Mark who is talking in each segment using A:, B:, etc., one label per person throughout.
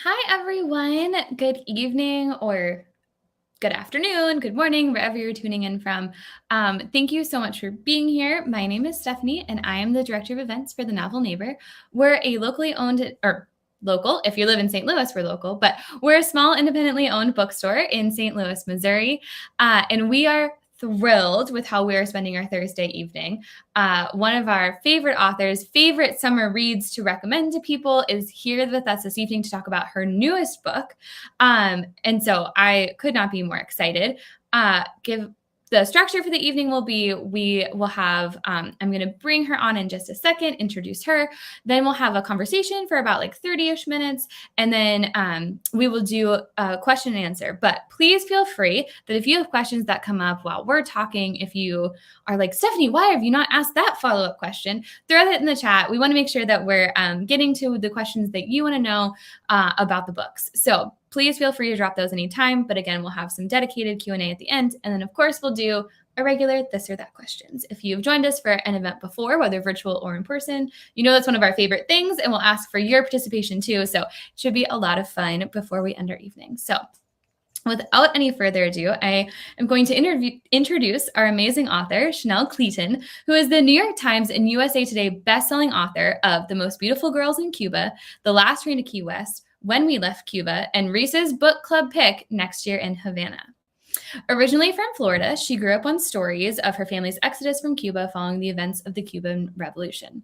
A: Hi, everyone. Good evening or good afternoon, good morning, wherever you're tuning in from. Thank you so much for being here. My name is Stephanie, and I am the Director of Events for the Novel Neighbor. We're a locally owned, or local, if you live in St. Louis, we're local, but we're a small independently owned bookstore in St. Louis, Missouri. And we are thrilled with how we are spending our Thursday evening. One of our favorite authors' favorite summer reads to recommend to people is here with us this evening to talk about her newest book. And so I could not be more excited. The structure for the evening will be, we will have, I'm going to bring her on in just a second, introduce her. Then we'll have a conversation for about like 30-ish minutes. And then we will do a question and answer. But please feel free that if you have questions that come up while we're talking, if you are like, Stephanie, why have you not asked that follow-up question? Throw that in the chat. We want to make sure that we're getting to the questions that you want to know about the books. So please feel free to drop those anytime. But again, we'll have some dedicated Q&A at the end. And then, of course, we'll do a regular this or that questions. If you've joined us for an event before, whether virtual or in person, you know that's one of our favorite things. And we'll ask for your participation too. So it should be a lot of fun before we end our evening. So without any further ado, I am going to introduce our amazing author, Chanel Cleeton, who is the New York Times and USA Today bestselling author of The Most Beautiful Girls in Cuba, The Last Train to Key West, When We Left Cuba, and Reese's Book Club pick Next Year in Havana. Originally from Florida, she grew up on stories of her family's exodus from Cuba following the events of the Cuban Revolution.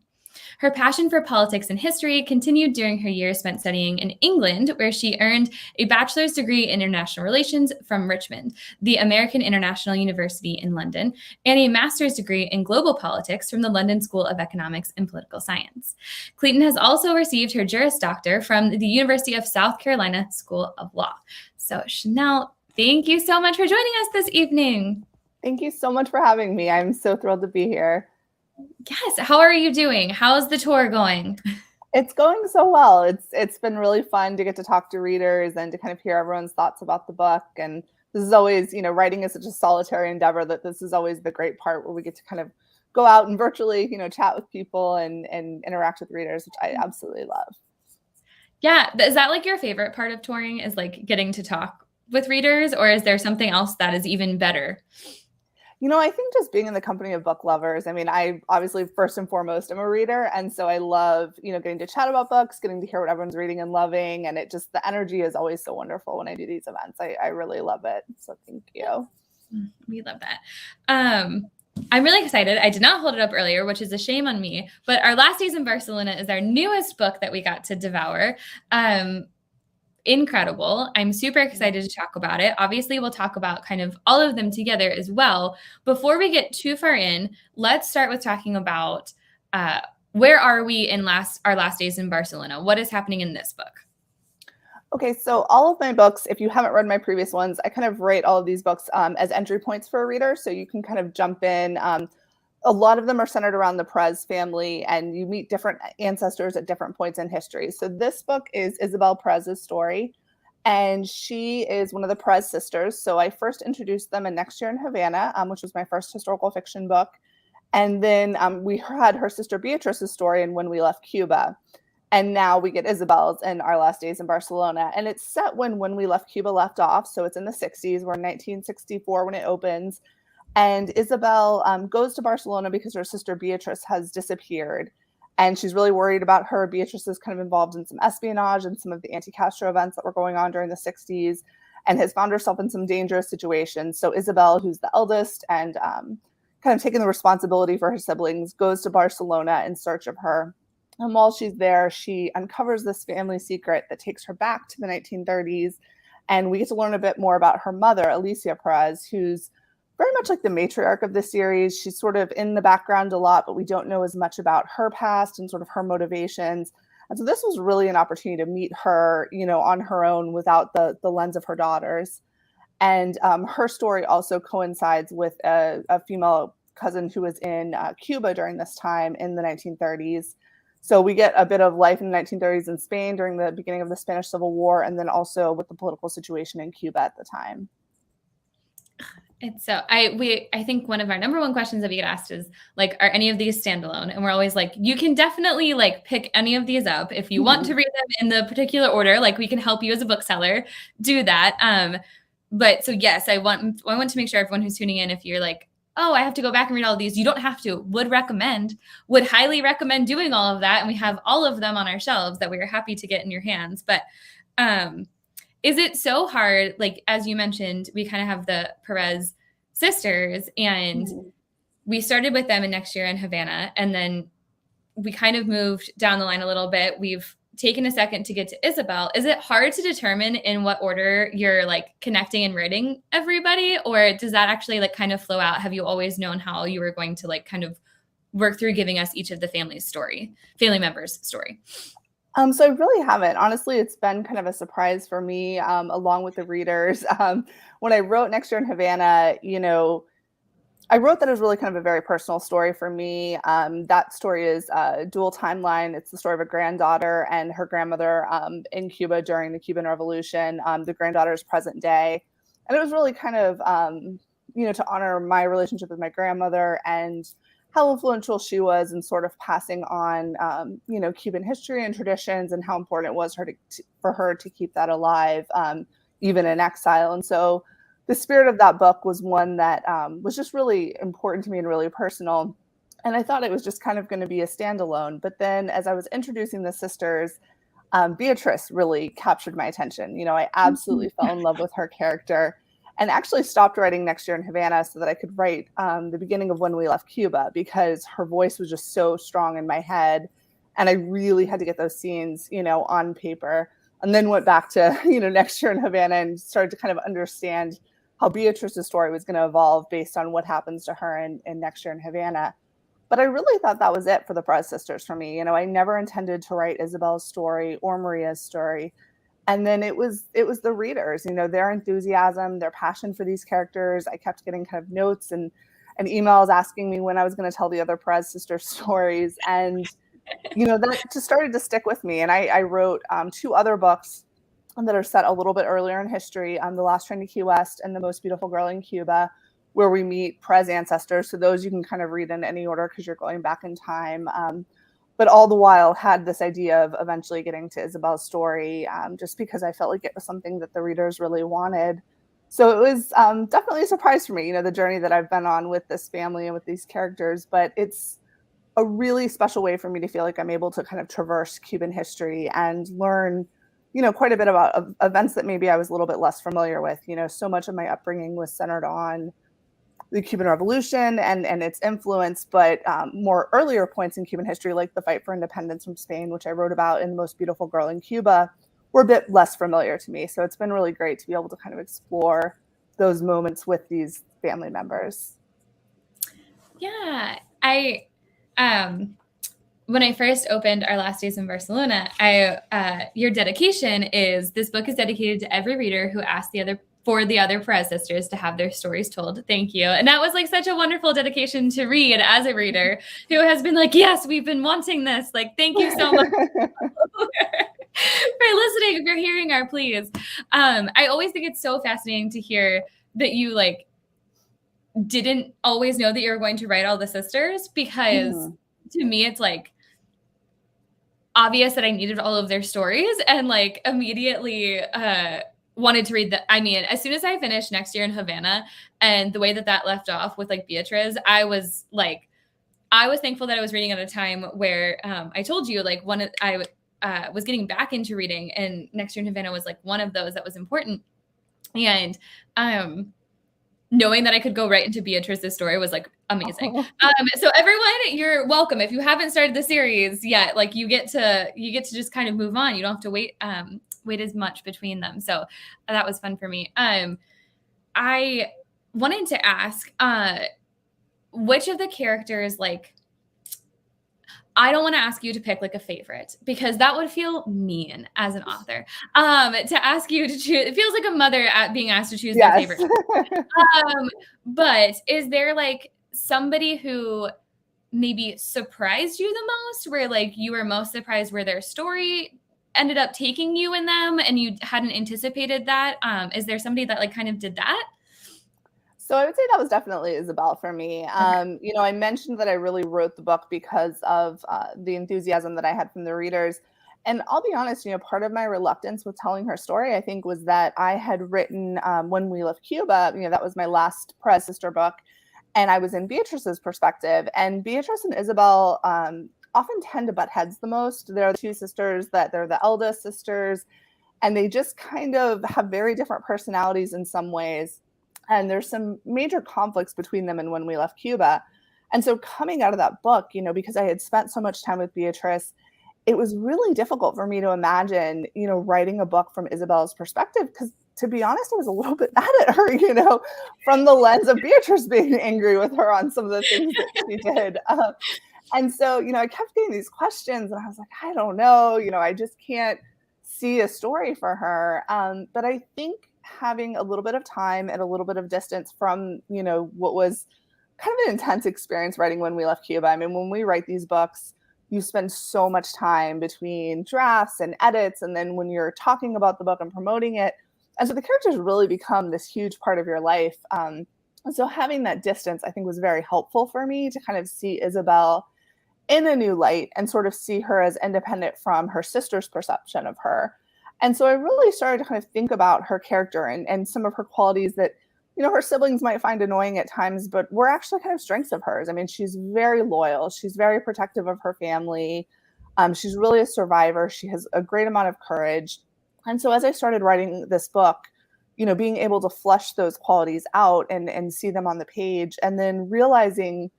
A: Her passion for politics and history continued during her years spent studying in England, where she earned a bachelor's degree in international relations from Richmond, the American International University in London, and a master's degree in global politics from the London School of Economics and Political Science. Cleeton has also received her Juris Doctor from the University of South Carolina School of Law. So, Chanel, thank you so much for joining us this evening.
B: Thank you so much for having me. I'm so thrilled to be here.
A: Yes. How are you doing? How's the tour going?
B: It's going so well. It's been really fun to get to talk to readers and to kind of hear everyone's thoughts about the book. And this is always, writing is such a solitary endeavor that this is always the great part where we get to kind of go out and virtually, chat with people and interact with readers, which I absolutely love.
A: Yeah. Is that like your favorite part of touring, is like getting to talk with readers, or is there something else that is even better?
B: I think just being in the company of book lovers. I mean, I obviously first and foremost am a reader. And so I love, getting to chat about books, getting to hear what everyone's reading and loving. And it just, the energy is always so wonderful when I do these events. I really love it. So thank you.
A: We love that. I'm really excited. I did not hold it up earlier, which is a shame on me. But Our Last Days in Barcelona is our newest book that we got to devour. Incredible. I'm super excited to talk about it. Obviously, we'll talk about kind of all of them together as well. Before we get too far in, let's start with talking about where are we in Our Last Days in Barcelona? What is happening in this book?
B: Okay, so all of my books, if you haven't read my previous ones, I kind of rate all of these books as entry points for a reader. So you can kind of jump in. A lot of them are centered around the Perez family, and you meet different ancestors at different points in history. So this book is Isabel Perez's story, and she is one of the Perez sisters. So I first introduced them in Next Year in Havana, which was my first historical fiction book. And then we had her sister Beatriz's story in When We Left Cuba. And now we get Isabel's in Our Last Days in Barcelona. And it's set when We Left Cuba left off. So it's in the 60s. We're in 1964 when it opens. And Isabel goes to Barcelona because her sister Beatriz has disappeared. And she's really worried about her. Beatriz is kind of involved in some espionage and some of the anti-Castro events that were going on during the 60s, and has found herself in some dangerous situations. So Isabel, who's the eldest and kind of taking the responsibility for her siblings, goes to Barcelona in search of her. And while she's there, she uncovers this family secret that takes her back to the 1930s. And we get to learn a bit more about her mother, Alicia Perez, who's very much like the matriarch of the series. She's sort of in the background a lot, but we don't know as much about her past and sort of her motivations. And so this was really an opportunity to meet her, on her own without the lens of her daughters. And her story also coincides with a female cousin who was in Cuba during this time in the 1930s. So we get a bit of life in the 1930s in Spain during the beginning of the Spanish Civil War, and then also with the political situation in Cuba at the time.
A: It's so I think one of our number one questions that we get asked is like, are any of these standalone? And we're always like, you can definitely like pick any of these up if you want to read them in the particular order. Like we can help you as a bookseller do that. But so yes, I want to make sure everyone who's tuning in, if you're like, oh, I have to go back and read all of these, you don't have to. Would highly recommend doing all of that. And we have all of them on our shelves that we are happy to get in your hands. But is it so hard? Like, as you mentioned, we kind of have the Perez sisters, and we started with them in Next Year in Havana, and then we kind of moved down the line a little bit. We've taken a second to get to Isabel. Is it hard to determine in what order you're like connecting and writing everybody, or does that actually like kind of flow out? Have you always known how you were going to like kind of work through giving us each of the family members' story?
B: So I really haven't. Honestly, it's been kind of a surprise for me, along with the readers. When I wrote Next Year in Havana, I wrote that as really kind of a very personal story for me. That story is a dual timeline. It's the story of a granddaughter and her grandmother in Cuba during the Cuban Revolution. The granddaughter is present day. And it was really kind of, to honor my relationship with my grandmother and how influential she was in sort of passing on, Cuban history and traditions, and how important it was for her to keep that alive, even in exile. And so the spirit of that book was one that was just really important to me and really personal. And I thought it was just kind of going to be a standalone. But then as I was introducing the sisters, Beatriz really captured my attention. I absolutely fell in love with her character, and actually stopped writing Next Year in Havana so that I could write the beginning of When We Left Cuba, because her voice was just so strong in my head. And I really had to get those scenes, on paper, and then went back to, Next Year in Havana and started to kind of understand how Beatriz's story was going to evolve based on what happens to her in Next Year in Havana. But I really thought that was it for the Perez sisters for me. I never intended to write Isabel's story or Maria's story. And then it was the readers, their enthusiasm, their passion for these characters. I kept getting kind of notes and emails asking me when I was going to tell the other Perez sister stories. And, that just started to stick with me. And I wrote 2 other books that are set a little bit earlier in history, The Last Train to Key West and The Most Beautiful Girl in Cuba, where we meet Perez ancestors. So those you can kind of read in any order because you're going back in time. But all the while had this idea of eventually getting to Isabel's story, just because I felt like it was something that the readers really wanted. So it was definitely a surprise for me, the journey that I've been on with this family and with these characters. But it's a really special way for me to feel like I'm able to kind of traverse Cuban history and learn, quite a bit about events that maybe I was a little bit less familiar with. So much of my upbringing was centered on the Cuban Revolution and its influence, but more earlier points in Cuban history, like the fight for independence from Spain, which I wrote about in The Most Beautiful Girl in Cuba, were a bit less familiar to me. So it's been really great to be able to kind of explore those moments with these family members.
A: Yeah, when I first opened Our Last Days in Barcelona, your dedication is, this book is dedicated to every reader who asked for the other Perez sisters to have their stories told. Thank you. And that was like such a wonderful dedication to read as a reader who has been like, yes, we've been wanting this. Like, thank you so much for listening. If you're hearing our pleas. I always think it's so fascinating to hear that you like didn't always know that you were going to write all the sisters, because to me, it's like obvious that I needed all of their stories, and like immediately, wanted to read that. I mean, as soon as I finished Next Year in Havana and the way that left off with like Beatriz, I was thankful that I was reading at a time where I told you like I was getting back into reading, and Next Year in Havana was like one of those that was important. And knowing that I could go right into Beatriz's story was like amazing. So everyone, you're welcome. If you haven't started the series yet, like you get to just kind of move on. You don't have to wait as much between them. So that was fun for me. I wanted to ask, which of the characters, like, I don't want to ask you to pick like a favorite, because that would feel mean as an author. To ask you to choose, it feels like a mother being asked to choose their favorite. But is there like somebody who maybe surprised you the most, where like you were most surprised where their story ended up taking you in them and you hadn't anticipated that? Is there somebody that like kind of did that?
B: So I would say that was definitely Isabel for me. I mentioned that I really wrote the book because of the enthusiasm that I had from the readers. And I'll be honest, part of my reluctance with telling her story, I think, was that I had written When We Left Cuba. That was my last Perez sister book. And I was in Beatriz's perspective. And Beatriz and Isabel often tend to butt heads the most. They're the two sisters that they're the eldest sisters. And they just kind of have very different personalities in some ways. And there's some major conflicts between them and When We Left Cuba. And so coming out of that book, because I had spent so much time with Beatriz, it was really difficult for me to imagine, writing a book from Isabel's perspective, because to be honest, I was a little bit mad at her, from the lens of Beatriz being angry with her on some of the things that she did. And so, I kept getting these questions and I was like, I don't know, I just can't see a story for her. But I think having a little bit of time and a little bit of distance from, what was kind of an intense experience writing When We Left Cuba. I mean, when we write these books, you spend so much time between drafts and edits, and then when you're talking about the book and promoting it. And so the characters really become this huge part of your life. And so having that distance, I think, was very helpful for me to kind of see Isabel in a new light and sort of see her as independent from her sister's perception of her. And so I really started to kind of think about her character and some of her qualities that, her siblings might find annoying at times, but were actually kind of strengths of hers. I mean, she's very loyal. She's very protective of her family. She's really a survivor. She has a great amount of courage. And so as I started writing this book, being able to flesh those qualities out and see them on the page, and then realizing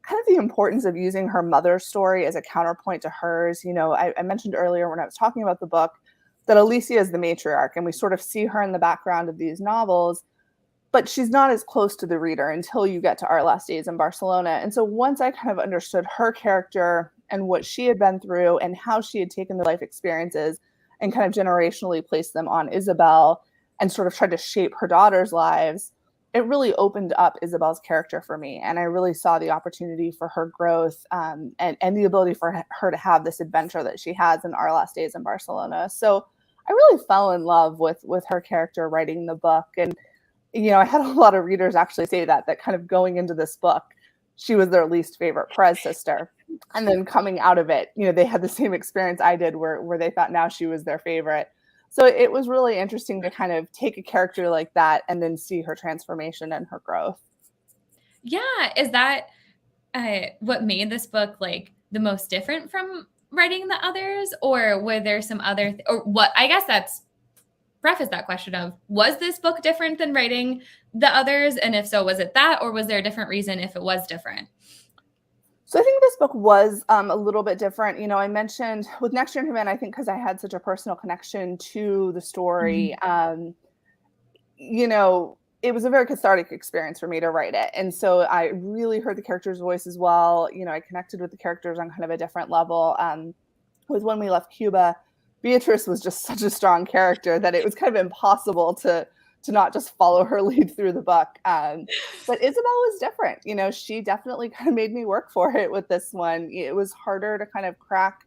B: kind of the importance of using her mother's story as a counterpoint to hers. I mentioned earlier when I was talking about the book that Alicia is the matriarch, and we sort of see her in the background of these novels, but she's not as close to the reader until you get to Our Last Days in Barcelona. And so once I kind of understood her character and what she had been through and how she had taken the life experiences and kind of generationally placed them on Isabel and sort of tried to shape her daughter's lives, it really opened up Isabel's character for me. And I really saw the opportunity for her growth and the ability for her to have this adventure that she has in Our Last Days in Barcelona. So I really fell in love with her character writing the book. And, I had a lot of readers actually say that kind of going into this book, she was their least favorite Perez sister. And then coming out of it, they had the same experience I did where they thought now she was their favorite. So it was really interesting to kind of take a character like that and then see her transformation and her growth.
A: Yeah. Is that what made this book like the most different from writing the others? Or were there some other, or what, I guess that's preface that question of, was this book different than writing the others? And if so, was it that, or was there a different reason if it was different?
B: So I think this book was a little bit different. I mentioned with Next Year in Havana, I think because I had such a personal connection to the story, it was a very cathartic experience for me to write it. And so I really heard the character's voice as well. I connected with the characters on kind of a different level. With When We Left Cuba, Beatriz was just such a strong character that it was kind of impossible to not just follow her lead through the book. But Isabel was different. She definitely kind of made me work for it with this one. It was harder to kind of crack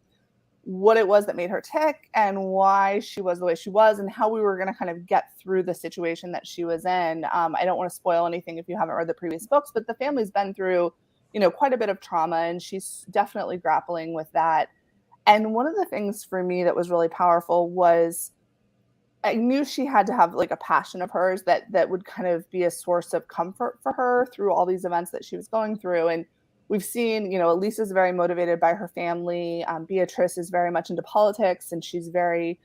B: what it was that made her tick and why she was the way she was and how we were going to kind of get through the situation that she was in. I don't want to spoil anything if you haven't read the previous books, but the family's been through, quite a bit of trauma, and she's definitely grappling with that. And one of the things for me that was really powerful was I knew she had to have like a passion of hers that would kind of be a source of comfort for her through all these events that she was going through. And we've seen, Elisa's very motivated by her family. Beatriz is very much into politics, and she's very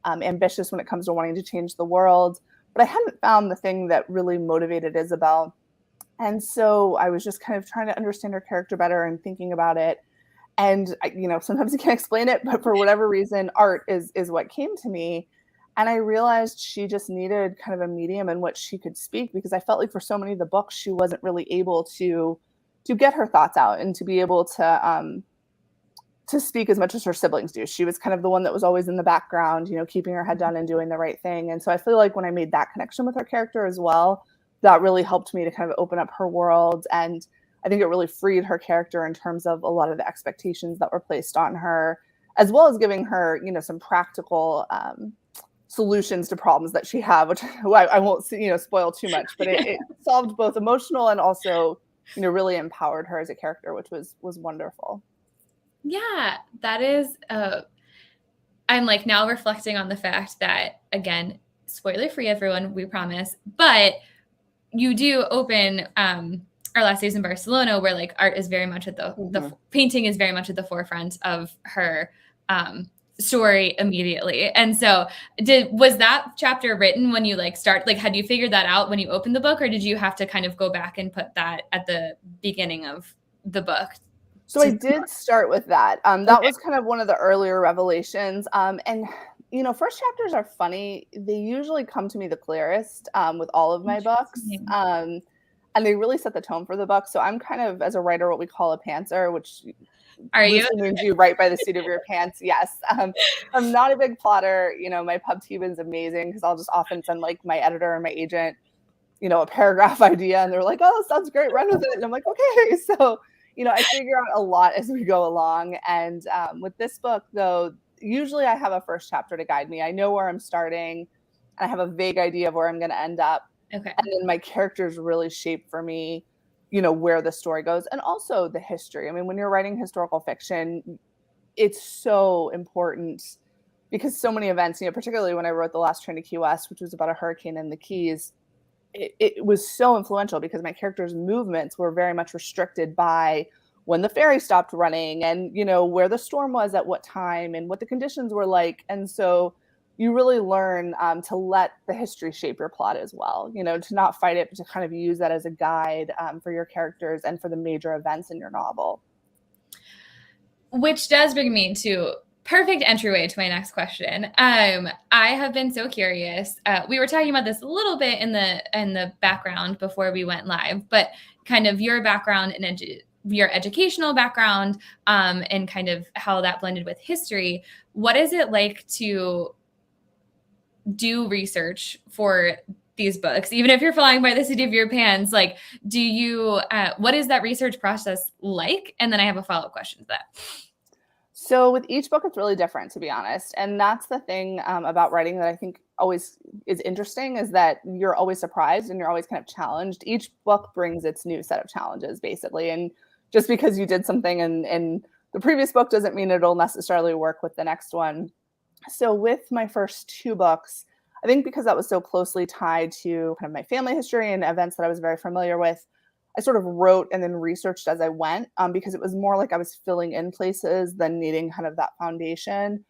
B: ambitious when it comes to wanting to change the world. But I hadn't found the thing that really motivated Isabel. And so I was just kind of trying to understand her character better and thinking about it. And, sometimes you can't explain it, but for whatever reason, art is what came to me. And I realized she just needed kind of a medium in which she could speak, because I felt like for so many of the books, she wasn't really able to get her thoughts out and to be able to speak as much as her siblings do. She was kind of the one that was always in the background, keeping her head down and doing the right thing. And so I feel like when I made that connection with her character as well, that really helped me to kind of open up her world. And I think it really freed her character in terms of a lot of the expectations that were placed on her, as well as giving her, some practical solutions to problems that she had, which I won't spoil too much, but it solved both emotional and also, really empowered her as a character, which was wonderful.
A: Yeah, that is, I'm like now reflecting on the fact that, again, spoiler free, everyone, we promise, but you do open Our Last Days in Barcelona, where like art is very much at the painting is very much at the forefront of her story immediately. And so was that chapter written when you had you figured that out when you opened the book, or did you have to kind of go back and put that at the beginning of the book?
B: So I did start with that. That was kind of one of the earlier revelations. And first chapters are funny. They usually come to me the clearest with all of my books. And they really set the tone for the book. So I'm kind of, as a writer, what we call a pantser, which means you write by the seat of your pants. Yes. I'm not a big plotter. My pub team is amazing because I'll just often send like my editor or my agent, a paragraph idea, and they're like, oh, sounds great, run with it. And I'm like, okay. So, I figure out a lot as we go along. And with this book, though, usually I have a first chapter to guide me. I know where I'm starting, and I have a vague idea of where I'm going to end up.
A: Okay.
B: And then my characters really shape for me, where the story goes, and also the history. I mean, when you're writing historical fiction, it's so important because so many events, particularly when I wrote The Last Train to Key West, which was about a hurricane in the Keys, it was so influential because my characters' movements were very much restricted by when the ferry stopped running and, where the storm was at what time and what the conditions were like. And so you really learn to let the history shape your plot as well, to not fight it, but to kind of use that as a guide for your characters and for the major events in your novel.
A: Which does bring me to perfect entryway to my next question. I have been so curious. We were talking about this a little bit in the background before we went live, but kind of your background and your educational background and kind of how that blended with history. What is it like to do research for these books, even if you're flying by the seat of your pants? Like, do you, what is that research process like? And then I have a follow-up question to that.
B: So with each book, it's really different, to be honest. And that's the thing about writing that I think always is interesting, is that you're always surprised and you're always kind of challenged. Each book brings its new set of challenges, basically. And just because you did something in the previous book doesn't mean it'll necessarily work with the next one. So with my first two books, I think because that was so closely tied to kind of my family history and events that I was very familiar with, I sort of wrote and then researched as I went because it was more like I was filling in places than needing kind of that foundation.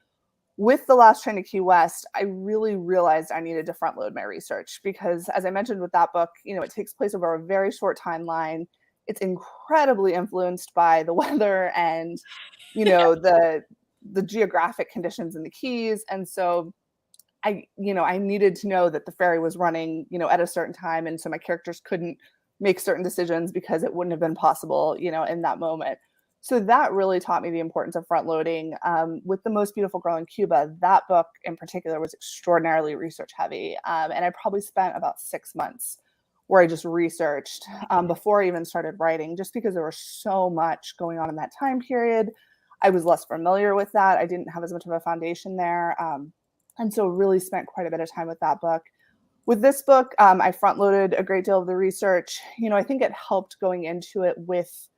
B: With The Last Train to Key West, I really realized I needed to front load my research because, as I mentioned with that book, it takes place over a very short timeline. It's incredibly influenced by the weather and, the geographic conditions in the Keys. And so I needed to know that the ferry was running, at a certain time. And so my characters couldn't make certain decisions because it wouldn't have been possible, in that moment. So that really taught me the importance of front loading. With The Most Beautiful Girl in Cuba, that book in particular was extraordinarily research heavy. And I probably spent about 6 months where I just researched before I even started writing, just because there was so much going on in that time period. I was less familiar with that. I didn't have as much of a foundation there. And so really spent quite a bit of time with that book. With this book, I front-loaded a great deal of the research. I think it helped going into it with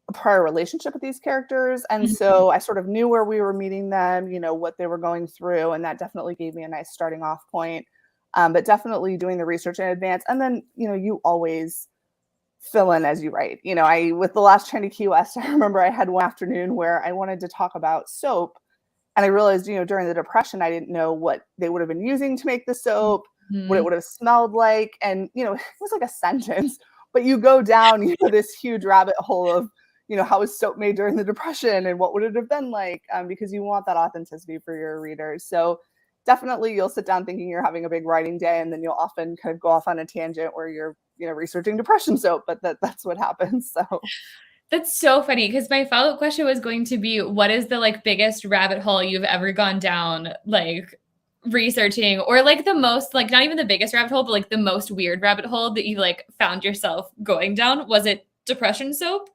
B: a prior relationship with these characters. And so I sort of knew where we were meeting them, what they were going through. And that definitely gave me a nice starting off point. But definitely doing the research in advance. And then, you always fill in as you write. With The Last Train to Key West, I remember I had one afternoon where I wanted to talk about soap. And I realized, during the Depression, I didn't know what they would have been using to make the soap, what it would have smelled like. And, it was like a sentence, but you go down, this huge rabbit hole of, how was soap made during the Depression and what would it have been like? Because you want that authenticity for your readers. So definitely you'll sit down thinking you're having a big writing day, and then you'll often kind of go off on a tangent where you're, researching Depression soap, but that's what happens. So
A: that's so funny, because my follow-up question was going to be, what is the biggest rabbit hole you've ever gone down, researching, or the most, not even the biggest rabbit hole, but the most weird rabbit hole that you found yourself going down? Was it Depression soap?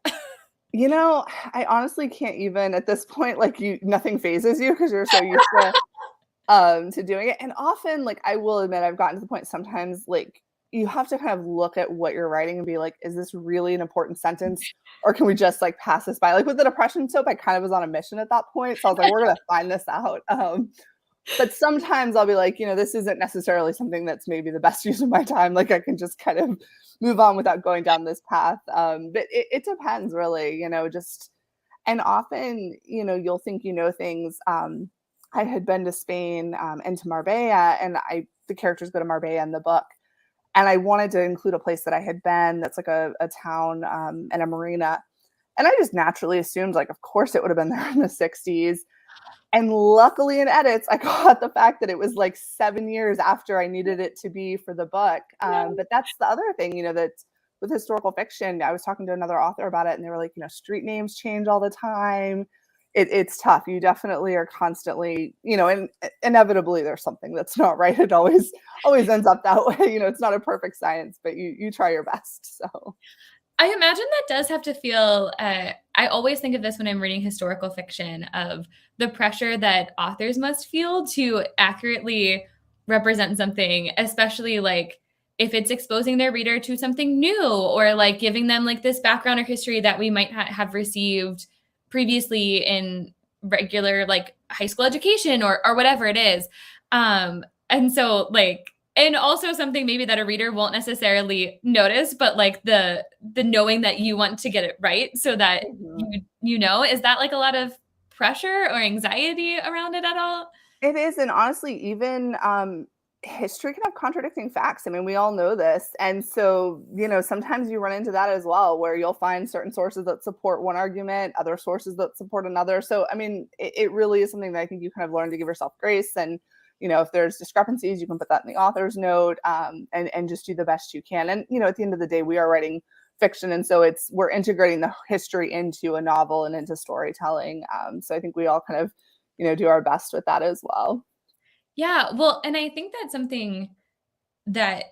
B: I honestly can't even at this point, nothing phases you because you're so used to to doing it. And often, like, I will admit, I've gotten to the point sometimes, like, you have to kind of look at what you're writing and be like, is this really an important sentence? Or can we just like pass this by? Like with the depression soap, I kind of was on a mission at that point. So I was like, we're going to find this out. But sometimes I'll be like, this isn't necessarily something that's maybe the best use of my time. Like I can just kind of move on without going down this path. But it depends really, just, and often, you'll think things. I had been to Spain and to Marbella, and the characters go to Marbella in the book. And I wanted to include a place that I had been that's like a town and a marina. And I just naturally assumed, like, of course it would have been there in the 60s. And luckily in edits, I got the fact that it was like 7 years after I needed it to be for the book. But that's the other thing, that with historical fiction, I was talking to another author about it, and they were like, street names change all the time. It's tough. You definitely are constantly, and inevitably there's something that's not right. It always ends up that way. It's not a perfect science, but you try your best. So
A: I imagine that does have to feel, I always think of this when I'm reading historical fiction, of the pressure that authors must feel to accurately represent something, especially like if it's exposing their reader to something new, or like giving them like this background or history that we might have received previously in regular like high school education or whatever it is. And so like, and also something maybe that a reader won't necessarily notice, but like the knowing that you want to get it right so that is that like a lot of pressure or anxiety around it at all?
B: It is. And honestly, even history can have contradicting facts. I mean, we all know this. And so, sometimes you run into that as well, where you'll find certain sources that support one argument, other sources that support another. So, I mean, it really is something that I think you kind of learn to give yourself grace. And, if there's discrepancies, you can put that in the author's note and just do the best you can. And, at the end of the day, we are writing fiction. And so we're integrating the history into a novel and into storytelling. So I think we all kind of, do our best with that as well.
A: Yeah, well, and I think that's something that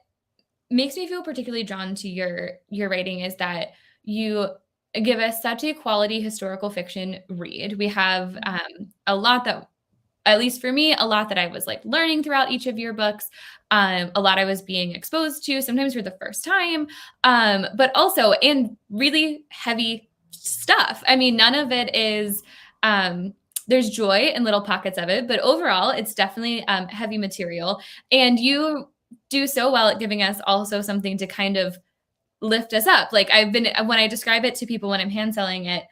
A: makes me feel particularly drawn to your writing, is that you give us such a quality historical fiction read. We have a lot that, at least for me, a lot that I was like learning throughout each of your books. A lot I was being exposed to, sometimes for the first time, but also in really heavy stuff. I mean, none of it is, there's joy in little pockets of it, but overall it's definitely heavy material. And you do so well at giving us also something to kind of lift us up. Like when I describe it to people when I'm hand selling it,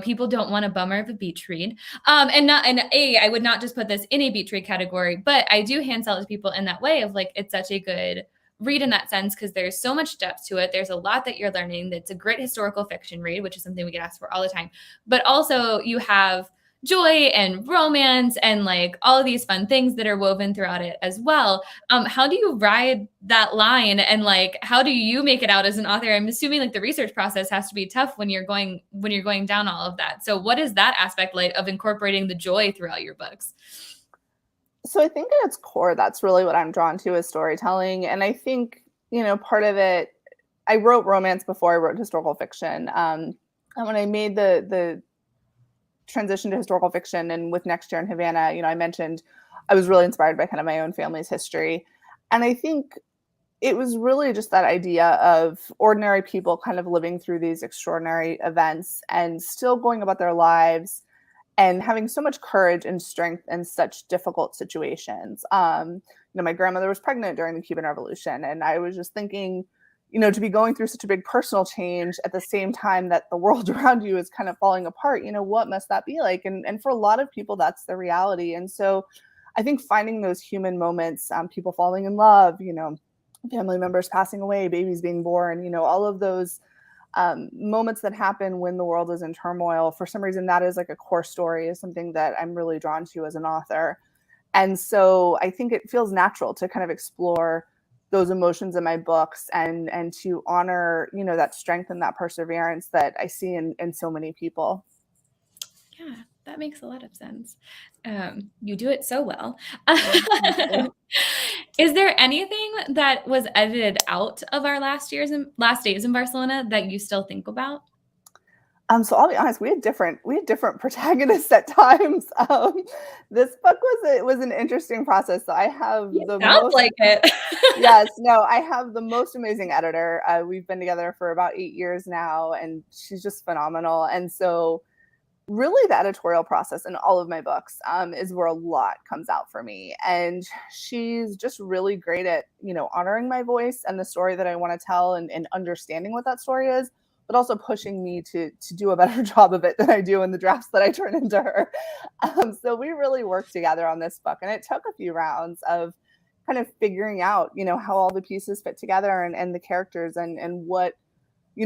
A: people don't want a bummer of a beach read. I would not just put this in a beach read category, but I do hand sell it to people in that way of like, it's such a good read in that sense, because there's so much depth to it. There's a lot that you're learning. That's a great historical fiction read, which is something we get asked for all the time. But also you have joy and romance and like all of these fun things that are woven throughout it as well. How do you ride that line, and like how do you make it out as an author? I'm assuming like the research process has to be tough when you're going down all of that. So what is that aspect like of incorporating the joy throughout your books?
B: So I think at its core, that's really what I'm drawn to, is storytelling. And I think, part of it, I wrote romance before I wrote historical fiction. And when I made the transition to historical fiction, and with Next Year in Havana, I mentioned I was really inspired by kind of my own family's history. And I think it was really just that idea of ordinary people kind of living through these extraordinary events and still going about their lives and having so much courage and strength in such difficult situations. My grandmother was pregnant during the Cuban Revolution, and I was just thinking, to be going through such a big personal change at the same time that the world around you is kind of falling apart, what must that be like? And for a lot of people, that's the reality. And so I think finding those human moments, people falling in love, family members passing away, babies being born, all of those moments that happen when the world is in turmoil, for some reason, that is like a core story, is something that I'm really drawn to as an author. And so I think it feels natural to kind of explore those emotions in my books and to honor, that strength and that perseverance that I see in so many people.
A: Yeah, that makes a lot of sense. You do it so well. Is there anything that was edited out of our last days in Barcelona that you still think about?
B: So I'll be honest, we had different protagonists at times. This book was an interesting process. So I have
A: It
B: the
A: sounds
B: most
A: like it.
B: yes, no, I have the most amazing editor. We've been together for about 8 years now, and she's just phenomenal. And so really the editorial process in all of my books is where a lot comes out for me. And she's just really great at, honoring my voice and the story that I want to tell, and understanding what that story is, but also pushing me to do a better job of it than I do in the drafts that I turn into her. So we really worked together on this book, and it took a few rounds of kind of figuring out, how all the pieces fit together, and the characters, and what,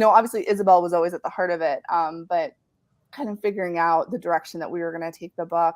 B: obviously Isabel was always at the heart of it. But kind of figuring out the direction that we were going to take the book.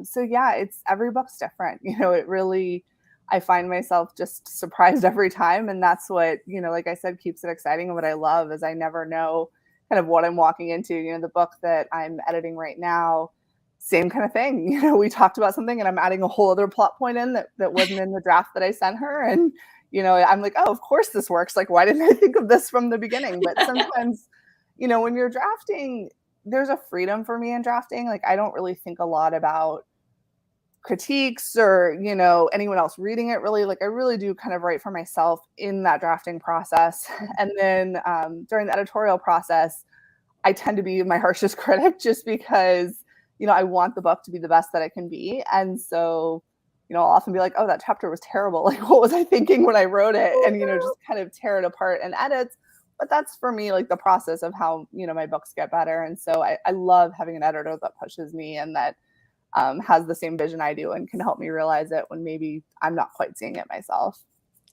B: So yeah, it's every book's different. It really, I find myself just surprised every time. And that's what, like I said, keeps it exciting. And what I love is I never know kind of what I'm walking into. The book that I'm editing right now, same kind of thing. We talked about something and I'm adding a whole other plot point in that wasn't in the draft that I sent her. And, I'm like, oh, of course this works. Like, why didn't I think of this from the beginning? But sometimes, when you're drafting, there's a freedom for me in drafting. Like, I don't really think a lot about critiques or, anyone else reading it really. Like, I really do kind of write for myself in that drafting process. And then during the editorial process, I tend to be my harshest critic just because, I want the book to be the best that it can be. And so, I'll often be like, oh, that chapter was terrible. Like, what was I thinking when I wrote it? And, just kind of tear it apart and edit. But that's for me, like, the process of how, my books get better. And so I love having an editor that pushes me and that has the same vision I do and can help me realize it when maybe I'm not quite seeing it myself.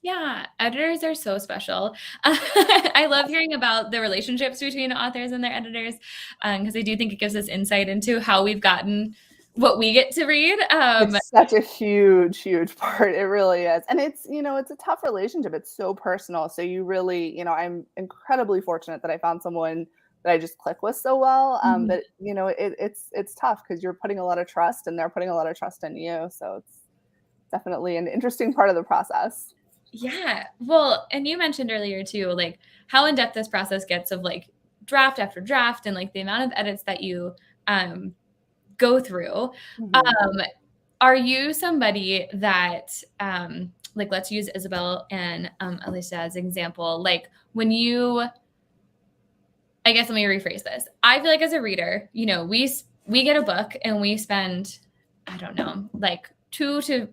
A: Yeah, editors are so special. I love hearing about the relationships between authors and their editors, because I do think it gives us insight into how we've gotten what we get to read.
B: It's such a huge, huge part. It really is. And it's a tough relationship. It's so personal. So you really, I'm incredibly fortunate that I found someone that I just click with so well.
A: Mhm.
B: But it's tough because you're putting a lot of trust and they're putting a lot of trust in you. So it's definitely an interesting part of the process.
A: Yeah. Well, and you mentioned earlier too, like how in depth this process gets of like draft after draft and like the amount of edits that you um, go through.
B: Mhm.
A: Um, are you somebody that, like, let's use Isabel and Alicia as an example. Like, when you, I guess let me rephrase this. I feel like as a reader, we get a book and we spend, I don't know, like 2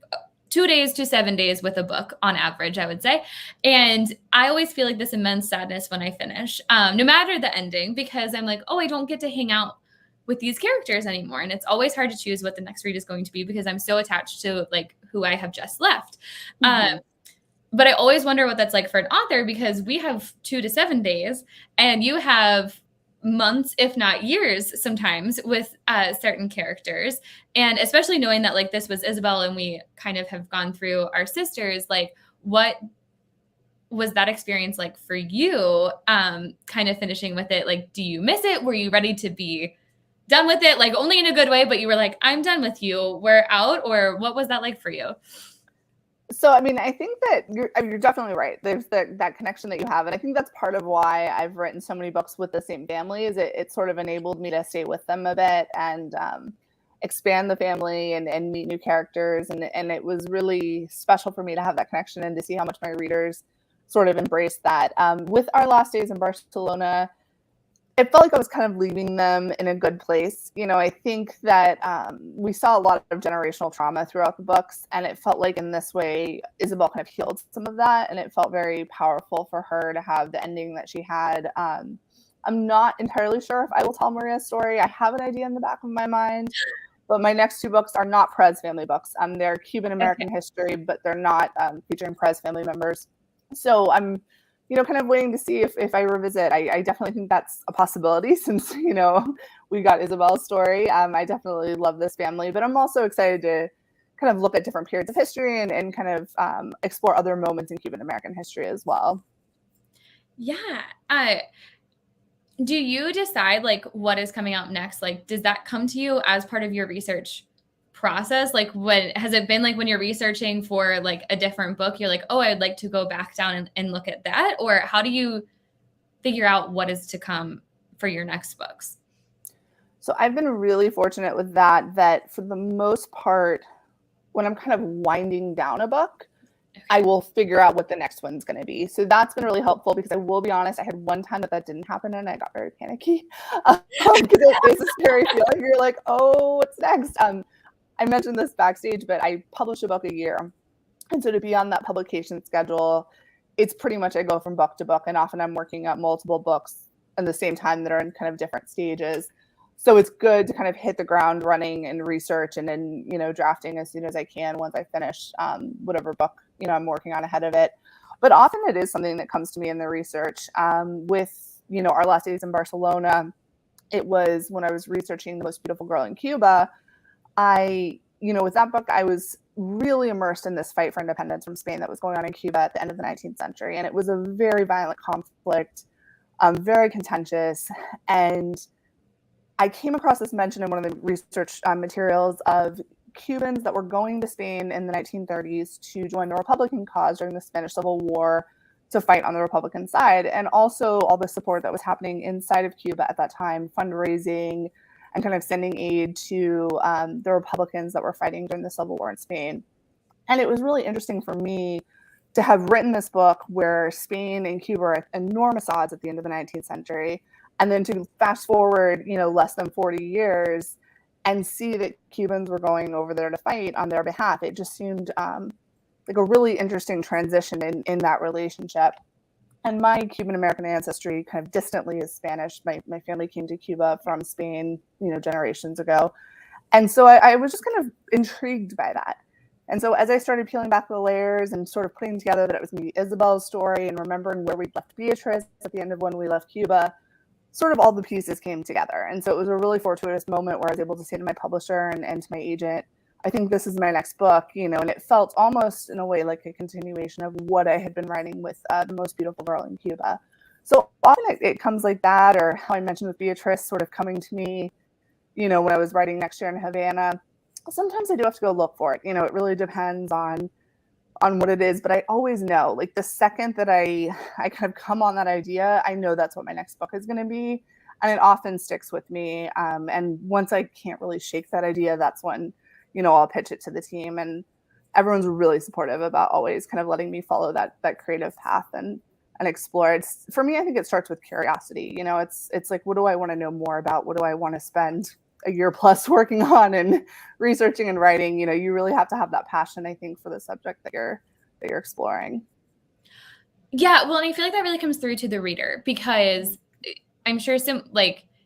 A: days to 7 days with a book on average, I would say. And I always feel like this immense sadness when I finish, no matter the ending, because I'm like, oh, I don't get to hang out with these characters anymore. And it's always hard to choose what the next read is going to be because I'm so attached to like who I have just left.
B: Mhm.
A: But I always wonder what that's like for an author because we have 2 to 7 days and you have months, if not years, sometimes with certain characters. And especially knowing that like this was Isabel and we kind of have gone through our sisters, like what was that experience like for you, kind of finishing with it? Like, do you miss it? Were you ready to be done with it? Like only in a good way, but you were like, I'm done with you. We're out. Or what was that like for you?
B: So, I mean, I think that you're definitely right. There's that connection that you have. And I think that's part of why I've written so many books with the same family is it sort of enabled me to stay with them a bit and expand the family and meet new characters. And it was really special for me to have that connection and to see how much my readers sort of embraced that. With our last days in Barcelona, it felt like I was kind of leaving them in a good place. I think that we saw a lot of generational trauma throughout the books, and it felt like in this way, Isabel kind of healed some of that, and it felt very powerful for her to have the ending that she had. I'm not entirely sure if I will tell Maria's story. I have an idea in the back of my mind, but my next two books are not Perez family books. They're Cuban
A: Okay.
B: American history, but they're not featuring Perez family members. So I'm kind of waiting to see if I revisit. I definitely think that's a possibility since, we got Isabel's story. I definitely love this family, but I'm also excited to kind of look at different periods of history and kind of explore other moments in Cuban American history as well.
A: Yeah. Do you decide like what is coming out next? Like, does that come to you as part of your research process? Like, when has it been like when you're researching for like a different book, you're like, oh, I'd like to go back down and look at that? Or how do you figure out what is to come for your next books?
B: So I've been really fortunate with that for the most part, when I'm kind of winding down a book, I will figure out what the next one's going to be. So that's been really helpful, because I will be honest, I had one time that didn't happen and I got very panicky, because it is a scary feeling. You're like, oh, what's next? I mentioned this backstage, but I publish a book a year. And so to be on that publication schedule, it's pretty much I go from book to book, and often I'm working up multiple books at the same time that are in kind of different stages. So it's good to kind of hit the ground running and research, and then, drafting as soon as I can once I finish whatever book, I'm working on ahead of it. But often it is something that comes to me in the research. With, our last days in Barcelona, it was when I was researching The Most Beautiful Girl in Cuba. With that book, I was really immersed in this fight for independence from Spain that was going on in Cuba at the end of the 19th century. And it was a very violent conflict, very contentious. And I came across this mention in one of the research materials of Cubans that were going to Spain in the 1930s to join the Republican cause during the Spanish Civil War, to fight on the Republican side, and also all the support that was happening inside of Cuba at that time, fundraising and kind of sending aid to the Republicans that were fighting during the Civil War in Spain. And it was really interesting for me to have written this book where Spain and Cuba are at enormous odds at the end of the 19th century, and then to fast forward, less than 40 years and see that Cubans were going over there to fight on their behalf. It just seemed like a really interesting transition in that relationship. And my Cuban-American ancestry kind of distantly is Spanish. My family came to Cuba from Spain, generations ago. And so I was just kind of intrigued by that. And so as I started peeling back the layers and sort of putting together that it was maybe Isabel's story, and remembering where we'd left Beatriz at the end of when we left Cuba, sort of all the pieces came together. And so it was a really fortuitous moment where I was able to say to my publisher and to my agent, I think this is my next book, and it felt almost in a way like a continuation of what I had been writing with The Most Beautiful Girl in Cuba. So often it comes like that, or how I mentioned with Beatriz sort of coming to me, when I was writing Next Year in Havana. Sometimes I do have to go look for it. It really depends on what it is, but I always know, like, the second that I kind of come on that idea, I know that's what my next book is going to be, and it often sticks with me. And once I can't really shake that idea, that's when, I'll pitch it to the team, and everyone's really supportive about always kind of letting me follow that creative path and explore. It's, for me, I think it starts with curiosity. It's like, what do I want to know more about? What do I want to spend a year plus working on and researching and writing? You really have to have that passion, I think, for the subject that you're exploring.
A: Yeah, well, and I feel like that really comes through to the reader, because I'm sure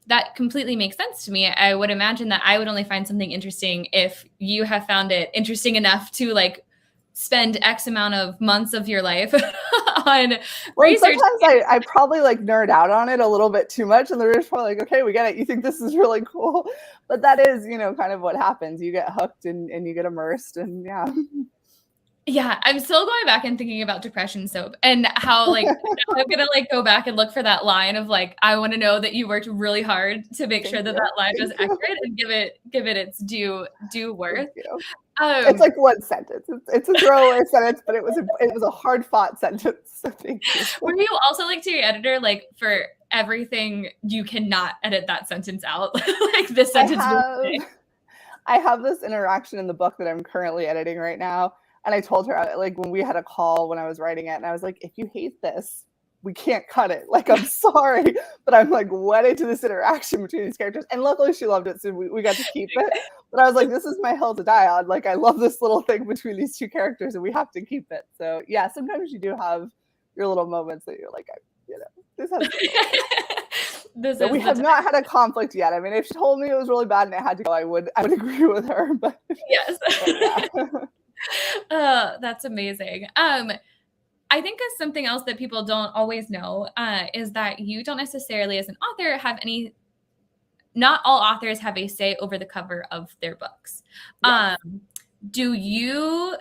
A: that completely makes sense to me. I would imagine that I would only find something interesting if you have found it interesting enough to spend X amount of months of your life on research.
B: Sometimes I probably nerd out on it a little bit too much, and the reader's probably like, okay, we get it. You think this is really cool. But that is, kind of what happens. You get hooked and you get immersed, and yeah.
A: Yeah, I'm still going back and thinking about depression soap, and how I'm gonna go back and look for that line of I want to know that you worked really hard to make sure that line was accurate and give it its due worth.
B: It's like one sentence. It's a throwaway sentence, but it was a hard fought sentence. So thank you.
A: Were you also to your editor for everything you cannot edit that sentence out? This sentence.
B: I have this interaction in the book that I'm currently editing right now. And I told her, when we had a call when I was writing it, and I was like, if you hate this, we can't cut it. I'm sorry, but I'm wedded to this interaction between these characters. And luckily she loved it, so we got to keep it. But I was like, this is my hill to die on. I love this little thing between these two characters, and we have to keep it. So yeah, sometimes you do have your little moments that you're like, this has we have not had a conflict yet. I mean, if she told me it was really bad and it had to go, I would agree with her. But
A: yes. But yeah. That's amazing. I think that's something else that people don't always know, is that you don't necessarily, as an author, not all authors have a say over the cover of their books. Yes. Do you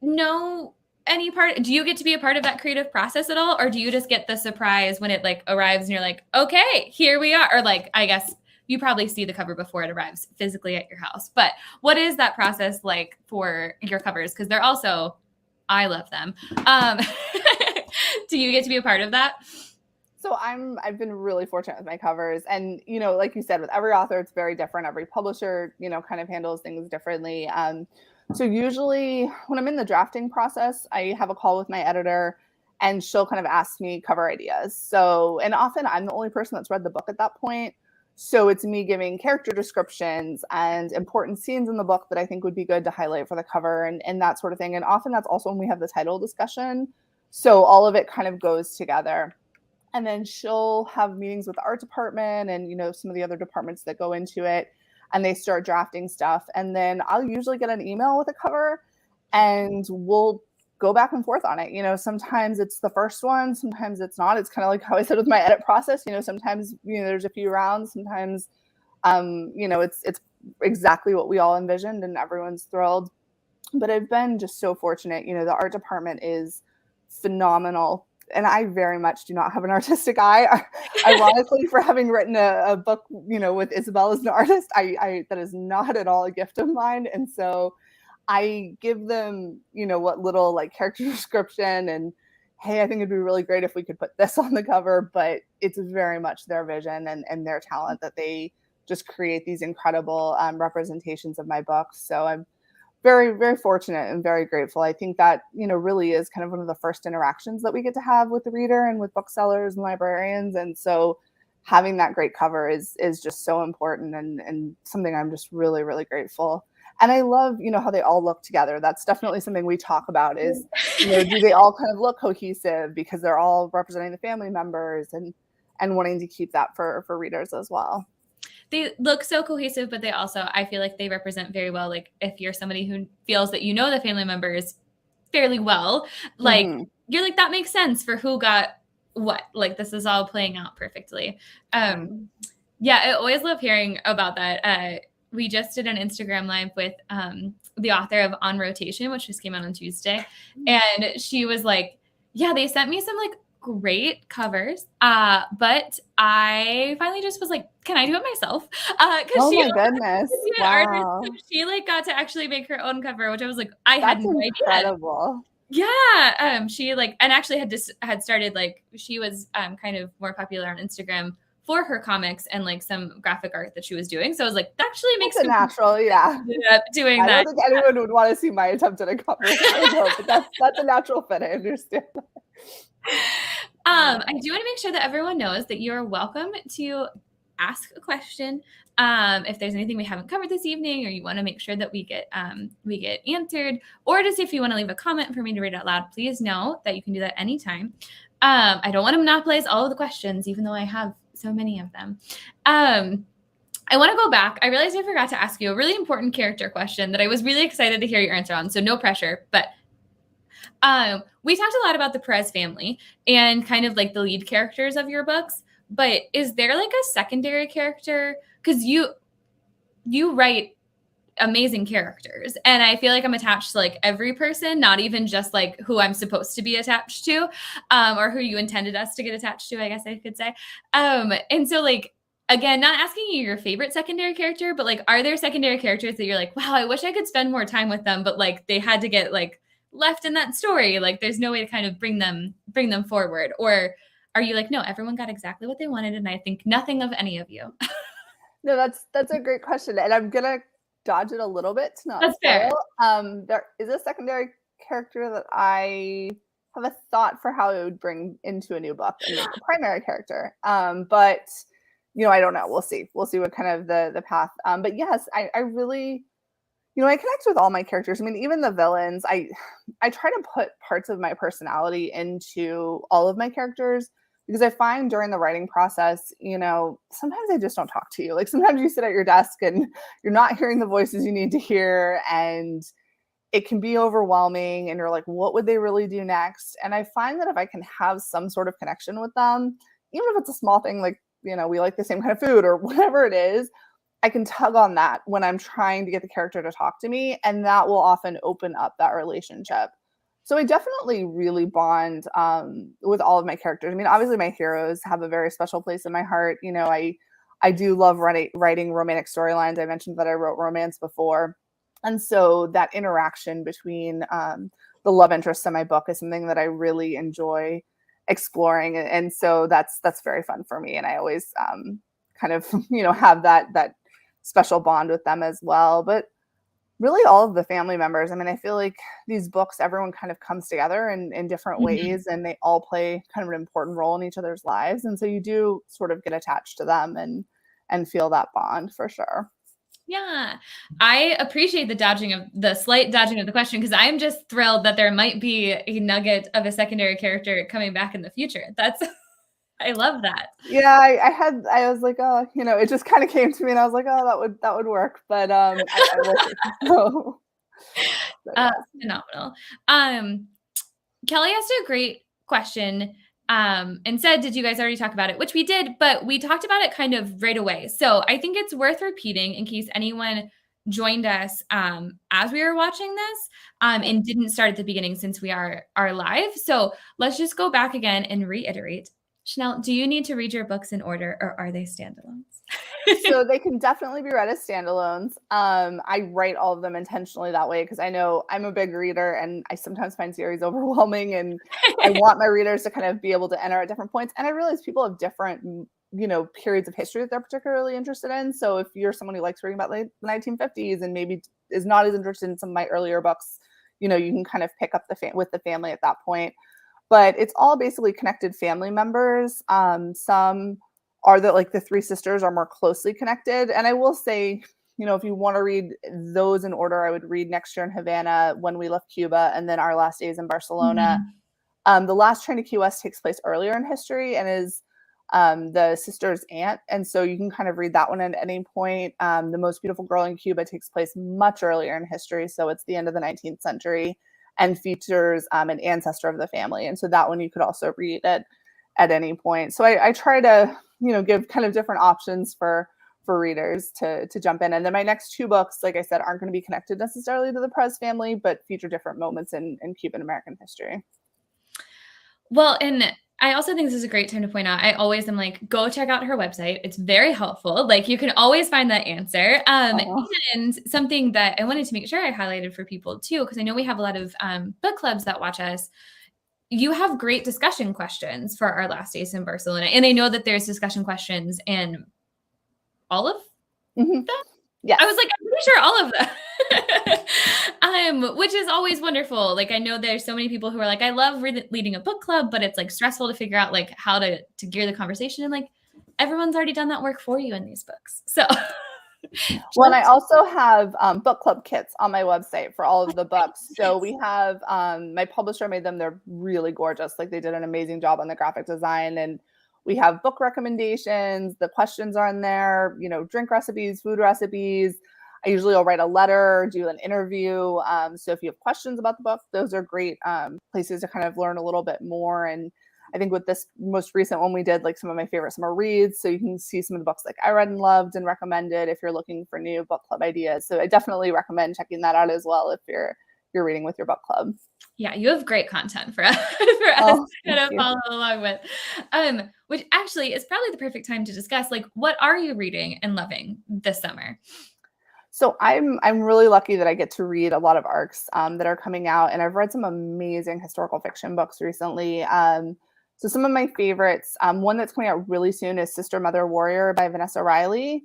A: know do you get to be a part of that creative process at all? Or do you just get the surprise when it arrives and you're like, okay, here we are? Or I guess you probably see the cover before it arrives physically at your house. But what is that process like for your covers? Because they're also, I love them. Do you get to be a part of that?
B: So I've been really fortunate with my covers, and like you said, with every author, it's very different. Every publisher, kind of handles things differently. So usually when I'm in the drafting process, I have a call with my editor, and she'll kind of ask me cover ideas. So, and often I'm the only person that's read the book at that point. So it's me giving character descriptions and important scenes in the book that I think would be good to highlight for the cover and that sort of thing. And often that's also when we have the title discussion. So all of it kind of goes together. And then she'll have meetings with the art department and, some of the other departments that go into it. And they start drafting stuff. And then I'll usually get an email with a cover and we'll go back and forth on it. Sometimes it's the first one, sometimes it's not. It's kind of like how I said with my edit process, sometimes, there's a few rounds, sometimes, it's exactly what we all envisioned and everyone's thrilled. But I've been just so fortunate. The art department is phenomenal. And I very much do not have an artistic eye. Ironically, for having written a book, with Isabel as an artist, I that is not at all a gift of mine. And so I give them, what little like character description and, hey, I think it'd be really great if we could put this on the cover, but it's very much their vision and their talent that they just create these incredible representations of my books. So I'm very, very fortunate and very grateful. I think that, really is kind of one of the first interactions that we get to have with the reader and with booksellers and librarians. And so having that great cover is just so important and something I'm just really, really grateful. And I love, how they all look together. That's definitely something we talk about is, do they all kind of look cohesive because they're all representing the family members and wanting to keep that for readers as well.
A: They look so cohesive, but they also, I feel like they represent very well. Like if you're somebody who feels that the family members fairly well, like you're like, that makes sense for who got what. Like this is all playing out perfectly. Yeah, I always love hearing about that. We just did an Instagram live with the author of On Rotation, which just came out on Tuesday. And she was like, yeah, they sent me some like great covers. But I finally just was like, can I do it myself?
B: Oh my goodness. Wow.
A: Artist, so she like got to actually make her own cover, which I was like, I
B: That's
A: had no
B: incredible.
A: idea. Yeah. She like, and actually had started like, she was kind of more popular on Instagram for her comics and like some graphic art that she was doing. So I was like, that actually makes
B: it natural. Yeah.
A: Doing that.
B: I don't think anyone would want to see my attempt at a cover. But that's a natural fit. I understand.
A: I do want to make sure that everyone knows that you're welcome to ask a question. If there's anything we haven't covered this evening, or you want to make sure that we get answered, or just if you want to leave a comment for me to read out loud, please know that you can do that anytime. I don't want to monopolize all of the questions, even though I have so many of them. I want to go back. I realized I forgot to ask you a really important character question that I was really excited to hear your answer on. So no pressure, but we talked a lot about the Perez family and kind of like the lead characters of your books, but is there like a secondary character? Because you write amazing characters, and I feel like I'm attached to like every person, not even just like who I'm supposed to be attached to, or who you intended us to get attached to, I guess I could say. And so like, again, not asking you your favorite secondary character, but like, are there secondary characters that you're like, wow, I wish I could spend more time with them, but like they had to get like left in that story, like there's no way to kind of bring them forward? Or are you like, no, everyone got exactly what they wanted and I think nothing of any of you?
B: No, that's a great question, and I'm gonna dodge it a little bit to not
A: That's fair.
B: There is a secondary character that I have a thought for how it would bring into a new book and make a primary character. But I don't know. We'll see. We'll see what kind of the path. But yes, I really, I connect with all my characters. I mean, even the villains, I try to put parts of my personality into all of my characters, because I find during the writing process, sometimes I just don't talk to you. Like sometimes you sit at your desk and you're not hearing the voices you need to hear, and it can be overwhelming, and you're like, what would they really do next? And I find that if I can have some sort of connection with them, even if it's a small thing, like, we like the same kind of food or whatever it is, I can tug on that when I'm trying to get the character to talk to me, and that will often open up that relationship. So I definitely really bond with all of my characters. I mean, obviously my heroes have a very special place in my heart. I do love writing romantic storylines. I mentioned that I wrote romance before. And so that interaction between the love interests in my book is something that I really enjoy. exploring. And so that's very fun for me. And I always kind of, have that special bond with them as well. But really all of the family members. I mean, I feel like these books, everyone kind of comes together in different ways, and they all play kind of an important role in each other's lives. And so you do sort of get attached to them and feel that bond for sure.
A: Yeah, I appreciate the slight dodging of the question, because I'm just thrilled that there might be a nugget of a secondary character coming back in the future. I love that.
B: Yeah, I was like, oh, it just kind of came to me, and I was like, oh, that would work. But I will say so. So, yeah.
A: Phenomenal. Kelly asked a great question and said, did you guys already talk about it? Which we did, but we talked about it kind of right away. So I think it's worth repeating in case anyone joined us as we were watching this and didn't start at the beginning, since we are live. So let's just go back again and reiterate. Chanel, do you need to read your books in order, or are they standalones?
B: So they can definitely be read as standalones. I write all of them intentionally that way because I know I'm a big reader, and I sometimes find series overwhelming, and I want my readers to kind of be able to enter at different points. And I realize people have different, periods of history that they're particularly interested in. So if you're someone who likes reading about the 1950s and maybe is not as interested in some of my earlier books, you can kind of pick up with the family at that point. But it's all basically connected family members. Some are that, like, the three sisters are more closely connected. And I will say, if you want to read those in order, I would read Next Year in Havana, When We Left Cuba, and then Our Last Days in Barcelona. The Last Train to Key West takes place earlier in history and is the sister's aunt. And so you can kind of read that one at any point. The Most Beautiful Girl in Cuba takes place much earlier in history. So it's the end of the 19th century and features an ancestor of the family. And so that one you could also read at any point. So I try to, give kind of different options for readers to jump in. And then my next two books, like I said, aren't going to be connected necessarily to the Perez family, but feature different moments in Cuban American history.
A: Well, and I also think this is a great time to point out, I always am like, go check out her website. It's very helpful. Like, you can always find that answer. And something that I wanted to make sure I highlighted for people too, because I know we have a lot of book clubs that watch us. You have great discussion questions for Our Last Days in Barcelona. And I know that there's discussion questions in all of them.
B: Yeah,
A: I was like, I'm pretty sure all of them, which is always wonderful. Like, I know there's so many people who are like, I love leading a book club, but it's like stressful to figure out like how to gear the conversation. And like, everyone's already done that work for you in these books. So.
B: Well, and I also have book club kits on my website for all of the books. So we have, my publisher made them. They're really gorgeous. Like, they did an amazing job on the graphic design. And we have book recommendations. The questions are in there, drink recipes, food recipes. I usually will write a letter, do an interview. So if you have questions about the book, those are great places to kind of learn a little bit more. And I think with this most recent one, we did like some of my favorite summer reads. So you can see some of the books like I read and loved and recommended if you're looking for new book club ideas. So I definitely recommend checking that out as well if you're reading with your book club.
A: Yeah, you have great content for us to kind of follow along with. Which actually is probably the perfect time to discuss, like, what are you reading and loving this summer?
B: So I'm really lucky that I get to read a lot of ARCs that are coming out, and I've read some amazing historical fiction books recently. So some of my favorites, one that's coming out really soon is Sister, Mother, Warrior by Vanessa Riley.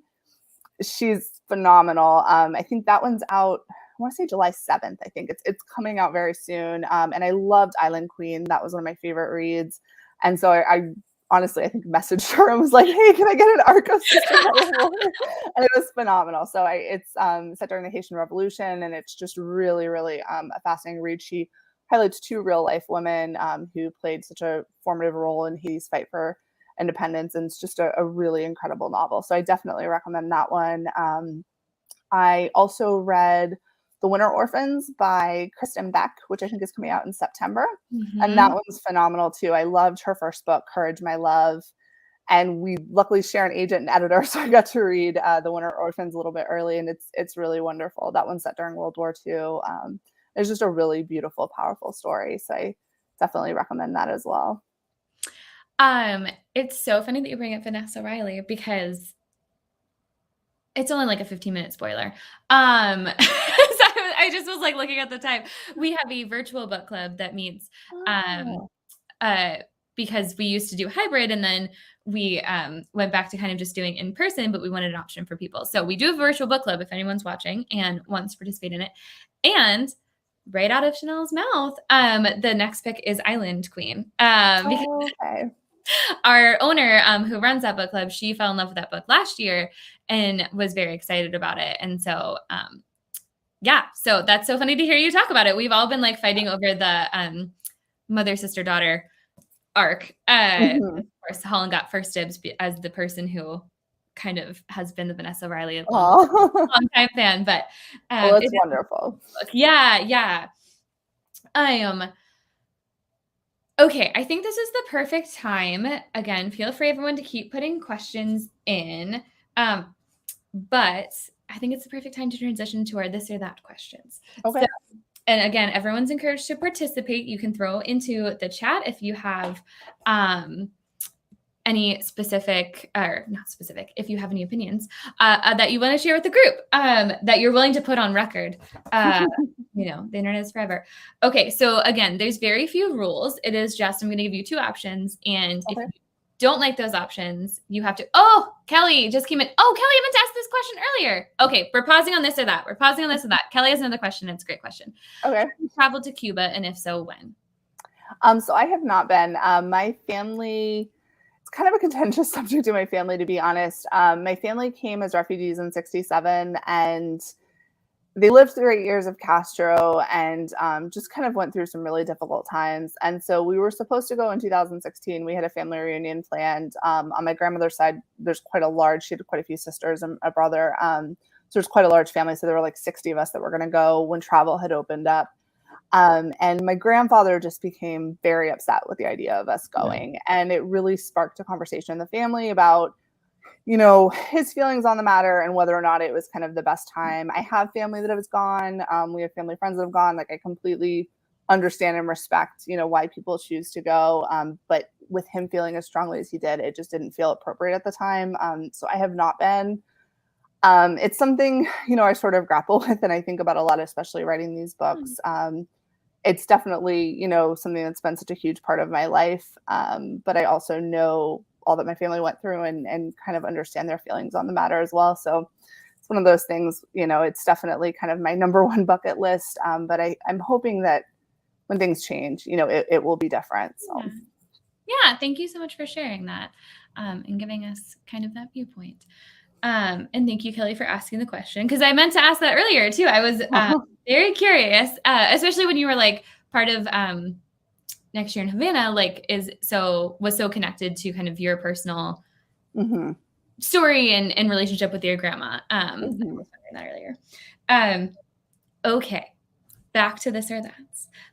B: She's phenomenal. I think that one's out, I want to say July 7th. I think it's coming out very soon. And I loved Island Queen. That was one of my favorite reads. And so I honestly, I think messaged her and was like, hey, can I get an arc of Sister, Mother, Warrior? And it was phenomenal. So it's set during the Haitian Revolution, and it's just really, really a fascinating read. She highlights two real life women who played such a formative role in Haiti's fight for independence. And it's just a really incredible novel. So I definitely recommend that one. I also read The Winter Orphans by Kristen Beck, which I think is coming out in September. And that one's phenomenal too. I loved her first book, Courage, My Love. And we luckily share an agent and editor, so I got to read The Winter Orphans a little bit early, and it's really wonderful. That one's set during World War II. It's just a really beautiful, powerful story. So I definitely recommend that as well.
A: It's so funny that you bring up Vanessa Riley, because it's only like a 15-minute spoiler. So I just was like looking at the time. We have a virtual book club that meets because we used to do hybrid and then we went back to kind of just doing in person, but we wanted an option for people. So we do a virtual book club if anyone's watching and wants to participate in it. And right out of Chanel's mouth, the next pick is Island Queen. Because our owner who runs that book club, she fell in love with that book last year and was very excited about it. And so, yeah, so that's so funny to hear you talk about it. We've all been like fighting over the mother, sister, daughter arc. Of course, Holland got first dibs as the person who kind of has been the Vanessa Riley of long time fan, but
B: it's wonderful.
A: Yeah. Okay, I think this is the perfect time. Again, feel free everyone to keep putting questions in. But I think it's the perfect time to transition to our this or that questions.
B: Okay.
A: So, and again, everyone's encouraged to participate. You can throw into the chat if you have any specific, or not specific, if you have any opinions that you want to share with the group, that you're willing to put on record. You know, the internet is forever. Okay, so again, there's very few rules. It is just, I'm going to give you 2 options. And if you don't like those options, you have to, Kelly just came in. Oh, Kelly, I meant to ask this question earlier. Okay, we're pausing on this or that. Kelly has another question. It's a great question.
B: Okay.
A: Have you traveled to Cuba, and if so, when?
B: So I have not been. My family, it's kind of a contentious subject in my family, to be honest. My family came as refugees in 1967, and they lived through 8 years of Castro and just kind of went through some really difficult times. And so we were supposed to go in 2016. We had a family reunion planned. On my grandmother's side, she had quite a few sisters and a brother. So there's quite a large family. So there were like 60 of us that were going to go when travel had opened up. And my grandfather just became very upset with the idea of us going. And it really sparked a conversation in the family about, you know, his feelings on the matter and whether or not it was kind of the best time. I have family that has gone. We have family friends that have gone. Like, I completely understand and respect, you know, why people choose to go. But with him feeling as strongly as he did, it just didn't feel appropriate at the time. So I have not been. It's something, you know, I sort of grapple with and I think about a lot, especially writing these books. It's definitely, you know, something that's been such a huge part of my life. But I also know all that my family went through and kind of understand their feelings on the matter as well. So it's one of those things, you know, it's definitely kind of my number one bucket list. But I'm hoping that when things change, you know, it will be different. So.
A: Yeah. Thank you so much for sharing that and giving us kind of that viewpoint. And thank you, Kelly, for asking the question, because I meant to ask that earlier too. I was very curious, especially when you were like part of Next Year in Havana, like was so connected to kind of your personal story and relationship with your grandma. I was wondering that earlier. Okay, back to this or that.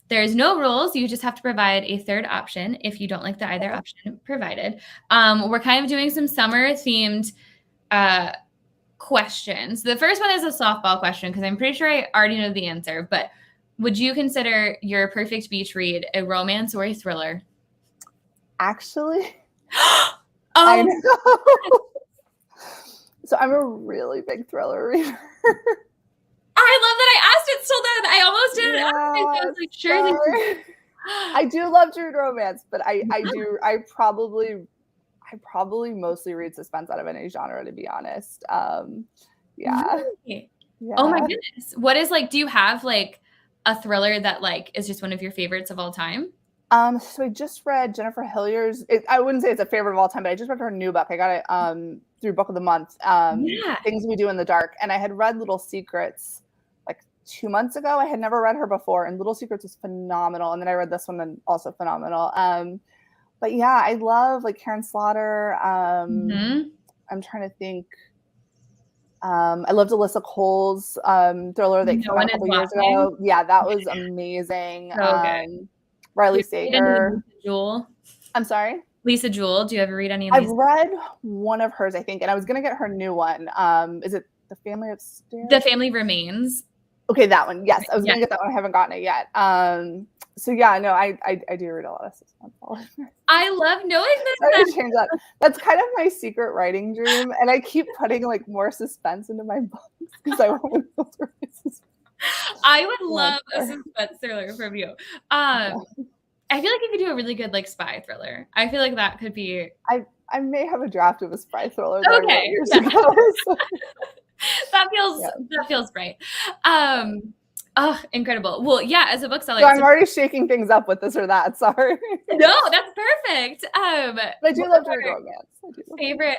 A: There's no rules. You just have to provide a third option if you don't like the either option provided. We're kind of doing some summer themed questions. The first one is a softball question because I'm pretty sure I already know the answer, but would you consider your perfect beach read a romance or a thriller?
B: Actually, I know. So I'm a really big thriller reader.
A: I love that I asked it so that I almost didn't ask it. I was like, surely.
B: I do love true romance, but I probably mostly read suspense out of any genre, to be honest. Yeah.
A: Really? Yeah. Oh my goodness. What is do you have a thriller that is just one of your favorites of all time?
B: So I just read Jennifer Hillier's, I wouldn't say it's a favorite of all time, but I just read her new book. I got it through Book of the Month, Things We Do in the Dark. And I had read Little Secrets 2 months ago. I had never read her before, and Little Secrets was phenomenal. And then I read this one and also phenomenal. But yeah, I love Karen Slaughter. I'm trying to think. I loved Alyssa Cole's thriller that came out a couple years ago. Yeah, that was amazing.
A: So good.
B: Riley Sager.
A: Lisa Jewell.
B: I'm sorry?
A: Lisa Jewell. Do you ever read any of these?
B: I've read one of hers, I think, and I was going to get her new one. Is it The Family Upstairs?
A: The Family Remains.
B: Okay, that one. Yes, I was going to get that one. I haven't gotten it yet. So yeah, no, I do read a lot of suspense.
A: I love knowing
B: that. That's kind of my secret writing dream, and I keep putting more suspense into my books because I want to filter my suspense.
A: I would love a suspense thriller from you. I feel like you could do a really good like spy thriller. I feel like that could be.
B: I may have a draft of a spy thriller that I wrote years
A: yeah.
B: ago. So.
A: That feels right. Oh, incredible. Well, yeah, as a bookseller.
B: So I'm already shaking things up with this or that. Sorry.
A: No, that's perfect.
B: But I do love to read romance.
A: Favorite.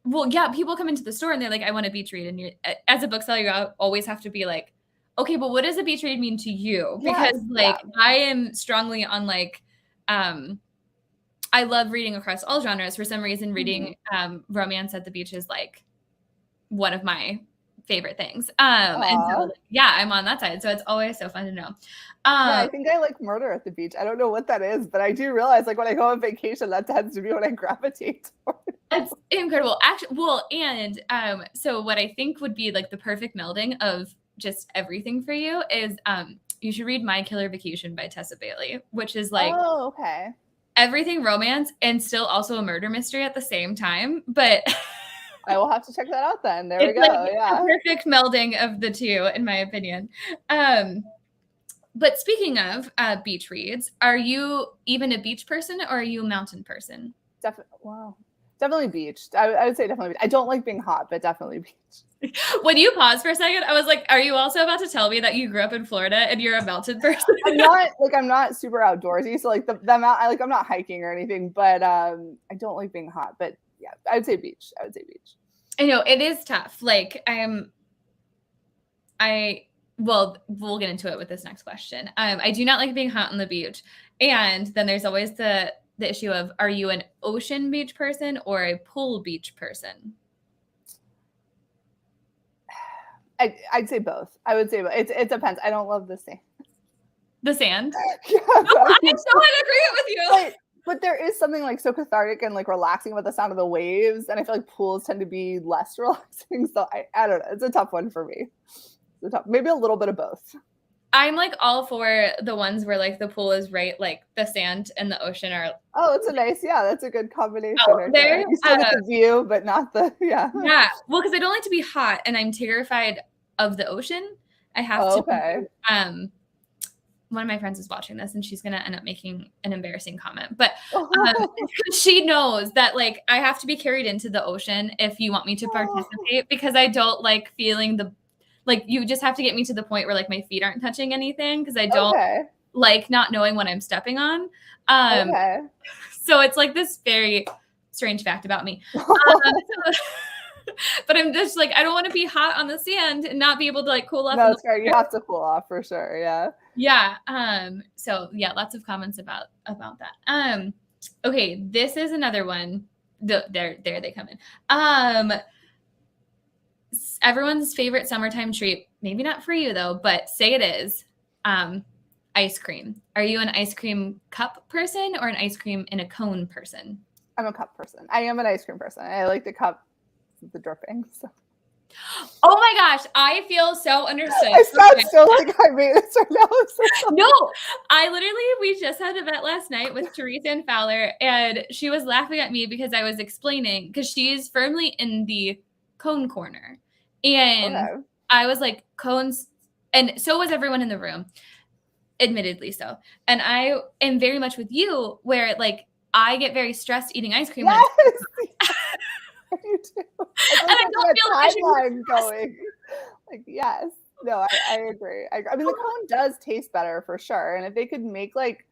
A: Well, yeah, people come into the store and they're like, I want a beach read. And you're, as a bookseller, you always have to be like, okay, but what does a beach read mean to you? Because I am strongly on like, I love reading across all genres. For some reason, reading romance at the beach is like one of my favorite things. And so, yeah, I'm on that side. So it's always so fun to know.
B: I think I like murder at the beach. I don't know what that is, but I do realize like when I go on vacation, that tends to be what I gravitate toward.
A: That's incredible. Actually, well, and so what I think would be like the perfect melding of just everything for you is you should read My Killer Vacation by Tessa Bailey, which is like everything romance and still also a murder mystery at the same time. But
B: I will have to check that out then. There we go.
A: Like a perfect melding of the two, in my opinion. But speaking of beach reads, are you even a beach person or are you a mountain person?
B: Definitely beach. I would say definitely beach. I don't like being hot, but definitely beach.
A: When you paused for a second, I was like, are you also about to tell me that you grew up in Florida and you're a mountain person?
B: I'm not super outdoorsy. So like I'm not hiking or anything, but I don't like being hot. But yeah, I would say beach.
A: I know it is tough. Like well, we'll get into it with this next question. I do not like being hot on the beach. And then there's always the issue of, are you an ocean beach person or a pool beach person?
B: I'd say both. I would say both. It depends. I don't love the sand.
A: The sand?
B: Yeah,
A: no, I don't agree with you.
B: But there is something like so cathartic and like relaxing about the sound of the waves. And I feel like pools tend to be less relaxing. So I don't know. It's a tough one for me. Maybe a little bit of both.
A: I'm like all for the ones where like the pool is right, like the sand and the ocean are.
B: Oh, it's that's a good combination.
A: There,
B: you still get the view, but not the
A: Yeah. Well, because I don't like to be hot, and I'm terrified of the ocean. I have to.
B: Okay.
A: One of my friends is watching this, and she's gonna end up making an embarrassing comment, but she knows that like I have to be carried into the ocean if you want me to participate, because I don't like feeling like you just have to get me to the point where like my feet aren't touching anything, because I don't like not knowing what I'm stepping on. So it's like this very strange fact about me. But I'm just like, I don't want to be hot on the sand and not be able to like cool off.
B: No, it's fair. You have to cool off for sure. Yeah.
A: Yeah. So yeah, lots of comments about that. Okay, this is another one. There they come in. Everyone's favorite summertime treat, maybe not for you though, but say it is, ice cream. Are you an ice cream cup person or an ice cream in a cone person?
B: I'm a cup person. I am an ice cream person. I like the cup, the dripping. So.
A: Oh my gosh, I feel so understood.
B: I sound so like I made this right now.
A: No, we just had an event last night with Teresa and Fowler, and she was laughing at me because I was explaining, because she's firmly in the cone corner. And I was like, cones, and so was everyone in the room, admittedly so. And I am very much with you, where like I get very stressed eating ice cream.
B: Yes. You do.
A: And I don't feel like
B: timeline going. Like, yes. No, I agree. I mean, the cone does taste better for sure. And if they could make like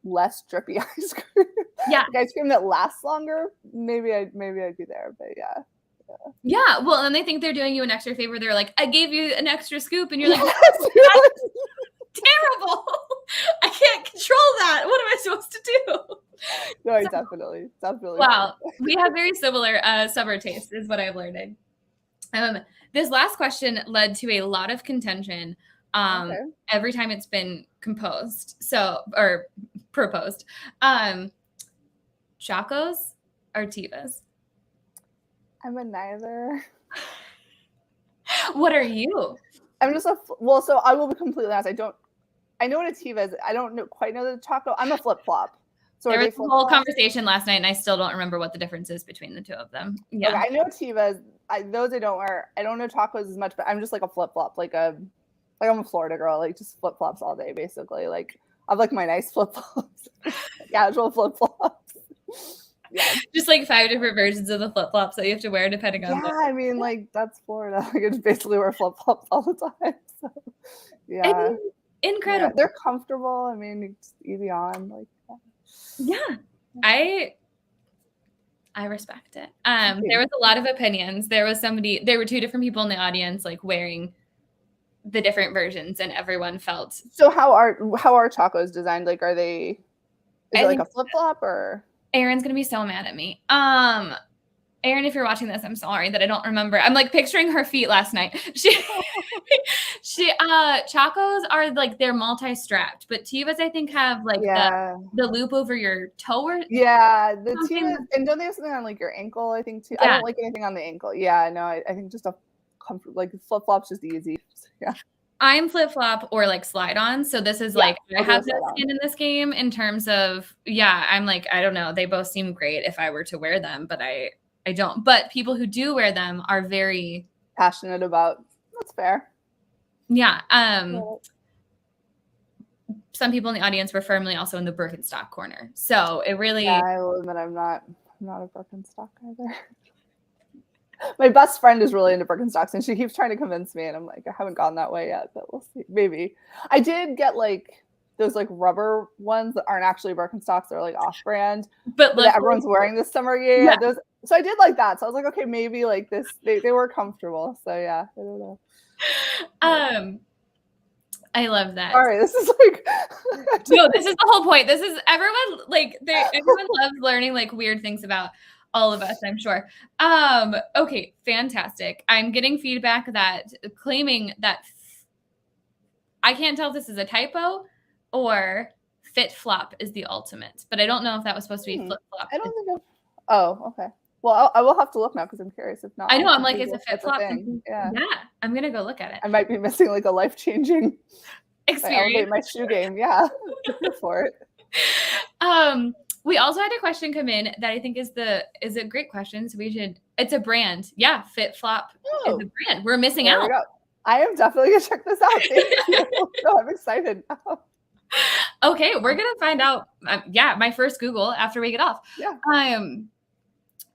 B: less drippy ice cream, like ice cream that lasts longer, maybe I'd be there. But yeah.
A: Yeah, well, and they think they're doing you an extra favor. They're like, I gave you an extra scoop, and you're like, terrible. I can't control that. What am I supposed to do?
B: No, definitely.
A: Wow, we have very similar summer tastes, is what I'm learning. This last question led to a lot of contention every time it's been proposed. Chacos or Tivas?
B: I'm a neither.
A: What are you?
B: I'm just so I will be completely honest. I know what a Tiva is. I don't quite know the Choco. I'm a flip-flop. So
A: there was a whole conversation last night, and I still don't remember what the difference is between the two of them. Yeah.
B: Okay, I know Tivas. Those I don't wear. I don't know tacos as much, but I'm just like a flip-flop. I'm a Florida girl, like just flip-flops all day, basically. Like of like my nice flip flops, casual flip flops. Yeah,
A: just like 5 different versions of the flip flops that you have to wear depending on.
B: Yeah, I mean, like that's Florida. Like, I just basically wear flip flops all the time. So,
A: I
B: yeah,
A: mean, incredible.
B: yeah, they're comfortable. I mean, it's easy on. Like,
A: Yeah, I respect it. There was a lot of opinions. There were 2 different people in the audience like wearing the different versions, and everyone felt.
B: So how are Chacos designed? Like, are they? Is
A: I
B: it like
A: think
B: a flip flop or?
A: Aaron's gonna be so mad at me. Aaron, if you're watching this, I'm sorry that I don't remember. I'm like picturing her feet last night. Chacos are like they're multi-strapped, but Tivas I think have like the loop over your toe or
B: the
A: something.
B: Tivas, and don't they have something on like your ankle? I think too.
A: Yeah.
B: I don't like anything on the ankle. Yeah, no, I think just a comfort, like flip flops just easy. Yeah.
A: I'm flip flop or like slide on. So this is like I have no skin in this game in terms of I'm like I don't know. They both seem great if I were to wear them, but I don't. But people who do wear them are very
B: passionate about. That's fair.
A: Yeah. Some people in the audience were firmly also in the Birkenstock corner. So it really.
B: Yeah, I will admit I'm not a Birkenstock either. My best friend is really into Birkenstocks, and she keeps trying to convince me, and I'm like, I haven't gone that way yet, but we'll see. Maybe. I did get like those like rubber ones that aren't actually Birkenstocks; they're like off-brand, but that everyone's wearing this summer. Yeah. Those. So I did like that. So I was like, okay, maybe like this. They were comfortable. So yeah, I don't know.
A: I love that.
B: Sorry, this is like
A: no, this is the whole point. This is everyone loves learning like weird things about all of us, I'm sure. Okay, fantastic. I'm getting feedback that claiming that I can't tell if this is a typo or fit flop is the ultimate, but I don't know if that was supposed to be flip flop.
B: I don't think oh, okay. Well, I will have to look now because I'm curious. If not,
A: I know. I'm like, it's a fit flop.
B: Yeah,
A: I'm gonna go look at it.
B: I might be missing like a life-changing
A: experience.
B: My shoe game. Yeah, for it.
A: We also had a question come in that I think is a great question. So it's a brand. Yeah, Fit Flop is a brand. We're missing out.
B: I am definitely gonna check this out. Thank you. No, I'm excited now.
A: Okay, we're gonna find out. My first Google after we get off.
B: Yeah.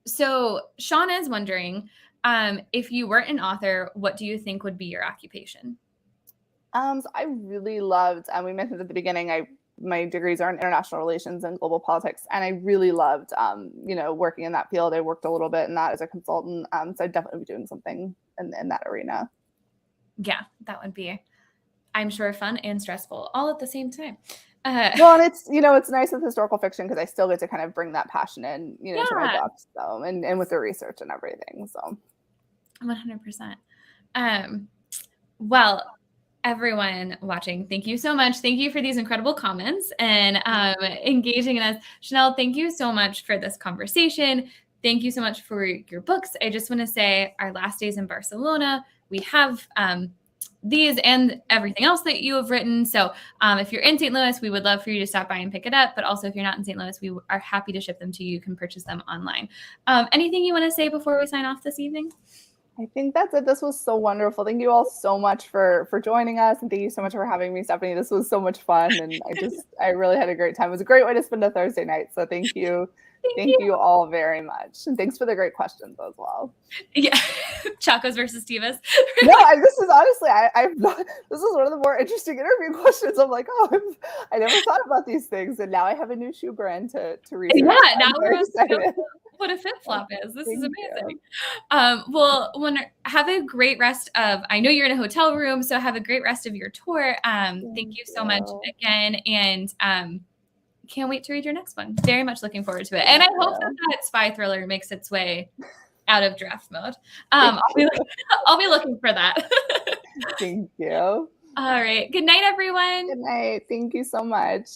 A: So Sean is wondering, if you weren't an author, what do you think would be your occupation?
B: So I really loved, and we mentioned at the beginning, my degrees are in international relations and global politics, and I really loved, working in that field. I worked a little bit in that as a consultant, so I'd definitely be doing something in that arena.
A: Yeah, that would be, I'm sure, fun and stressful all at the same time.
B: Well, and it's nice with historical fiction because I still get to kind of bring that passion in, to my books, so and with the research and everything. So
A: 100%. Well, everyone watching, thank you so much. Thank you for these incredible comments and engaging in us. Chanel, thank you so much for this conversation. Thank you so much for your books. I just want to say our last days in Barcelona, we have these and everything else that you have written. So if you're in St. Louis, we would love for you to stop by and pick it up. But also if you're not in St. Louis, we are happy to ship them to you. You can purchase them online. Anything you want to say before we sign off this evening?
B: I think that's it. This was so wonderful. Thank you all so much for joining us. And thank you so much for having me, Stephanie. This was so much fun. And I really had a great time. It was a great way to spend a Thursday night. So thank you. Thank you all very much. And thanks for the great questions as well.
A: Yeah. Chacos versus Tivas.
B: No, this is honestly, this is one of the more interesting interview questions. I'm like, I never thought about these things. And now I have a new shoe brand to research.
A: Yeah, now we're excited. What a fit flop is. This is amazing. Well, have a great rest of, I know you're in a hotel room, so have a great rest of your tour. Thank you so much again. And can't wait to read your next one. Very much looking forward to it. And I hope that spy thriller makes its way out of draft mode. I'll be looking for that.
B: Thank you.
A: All right. Good night, everyone.
B: Good night. Thank you so much.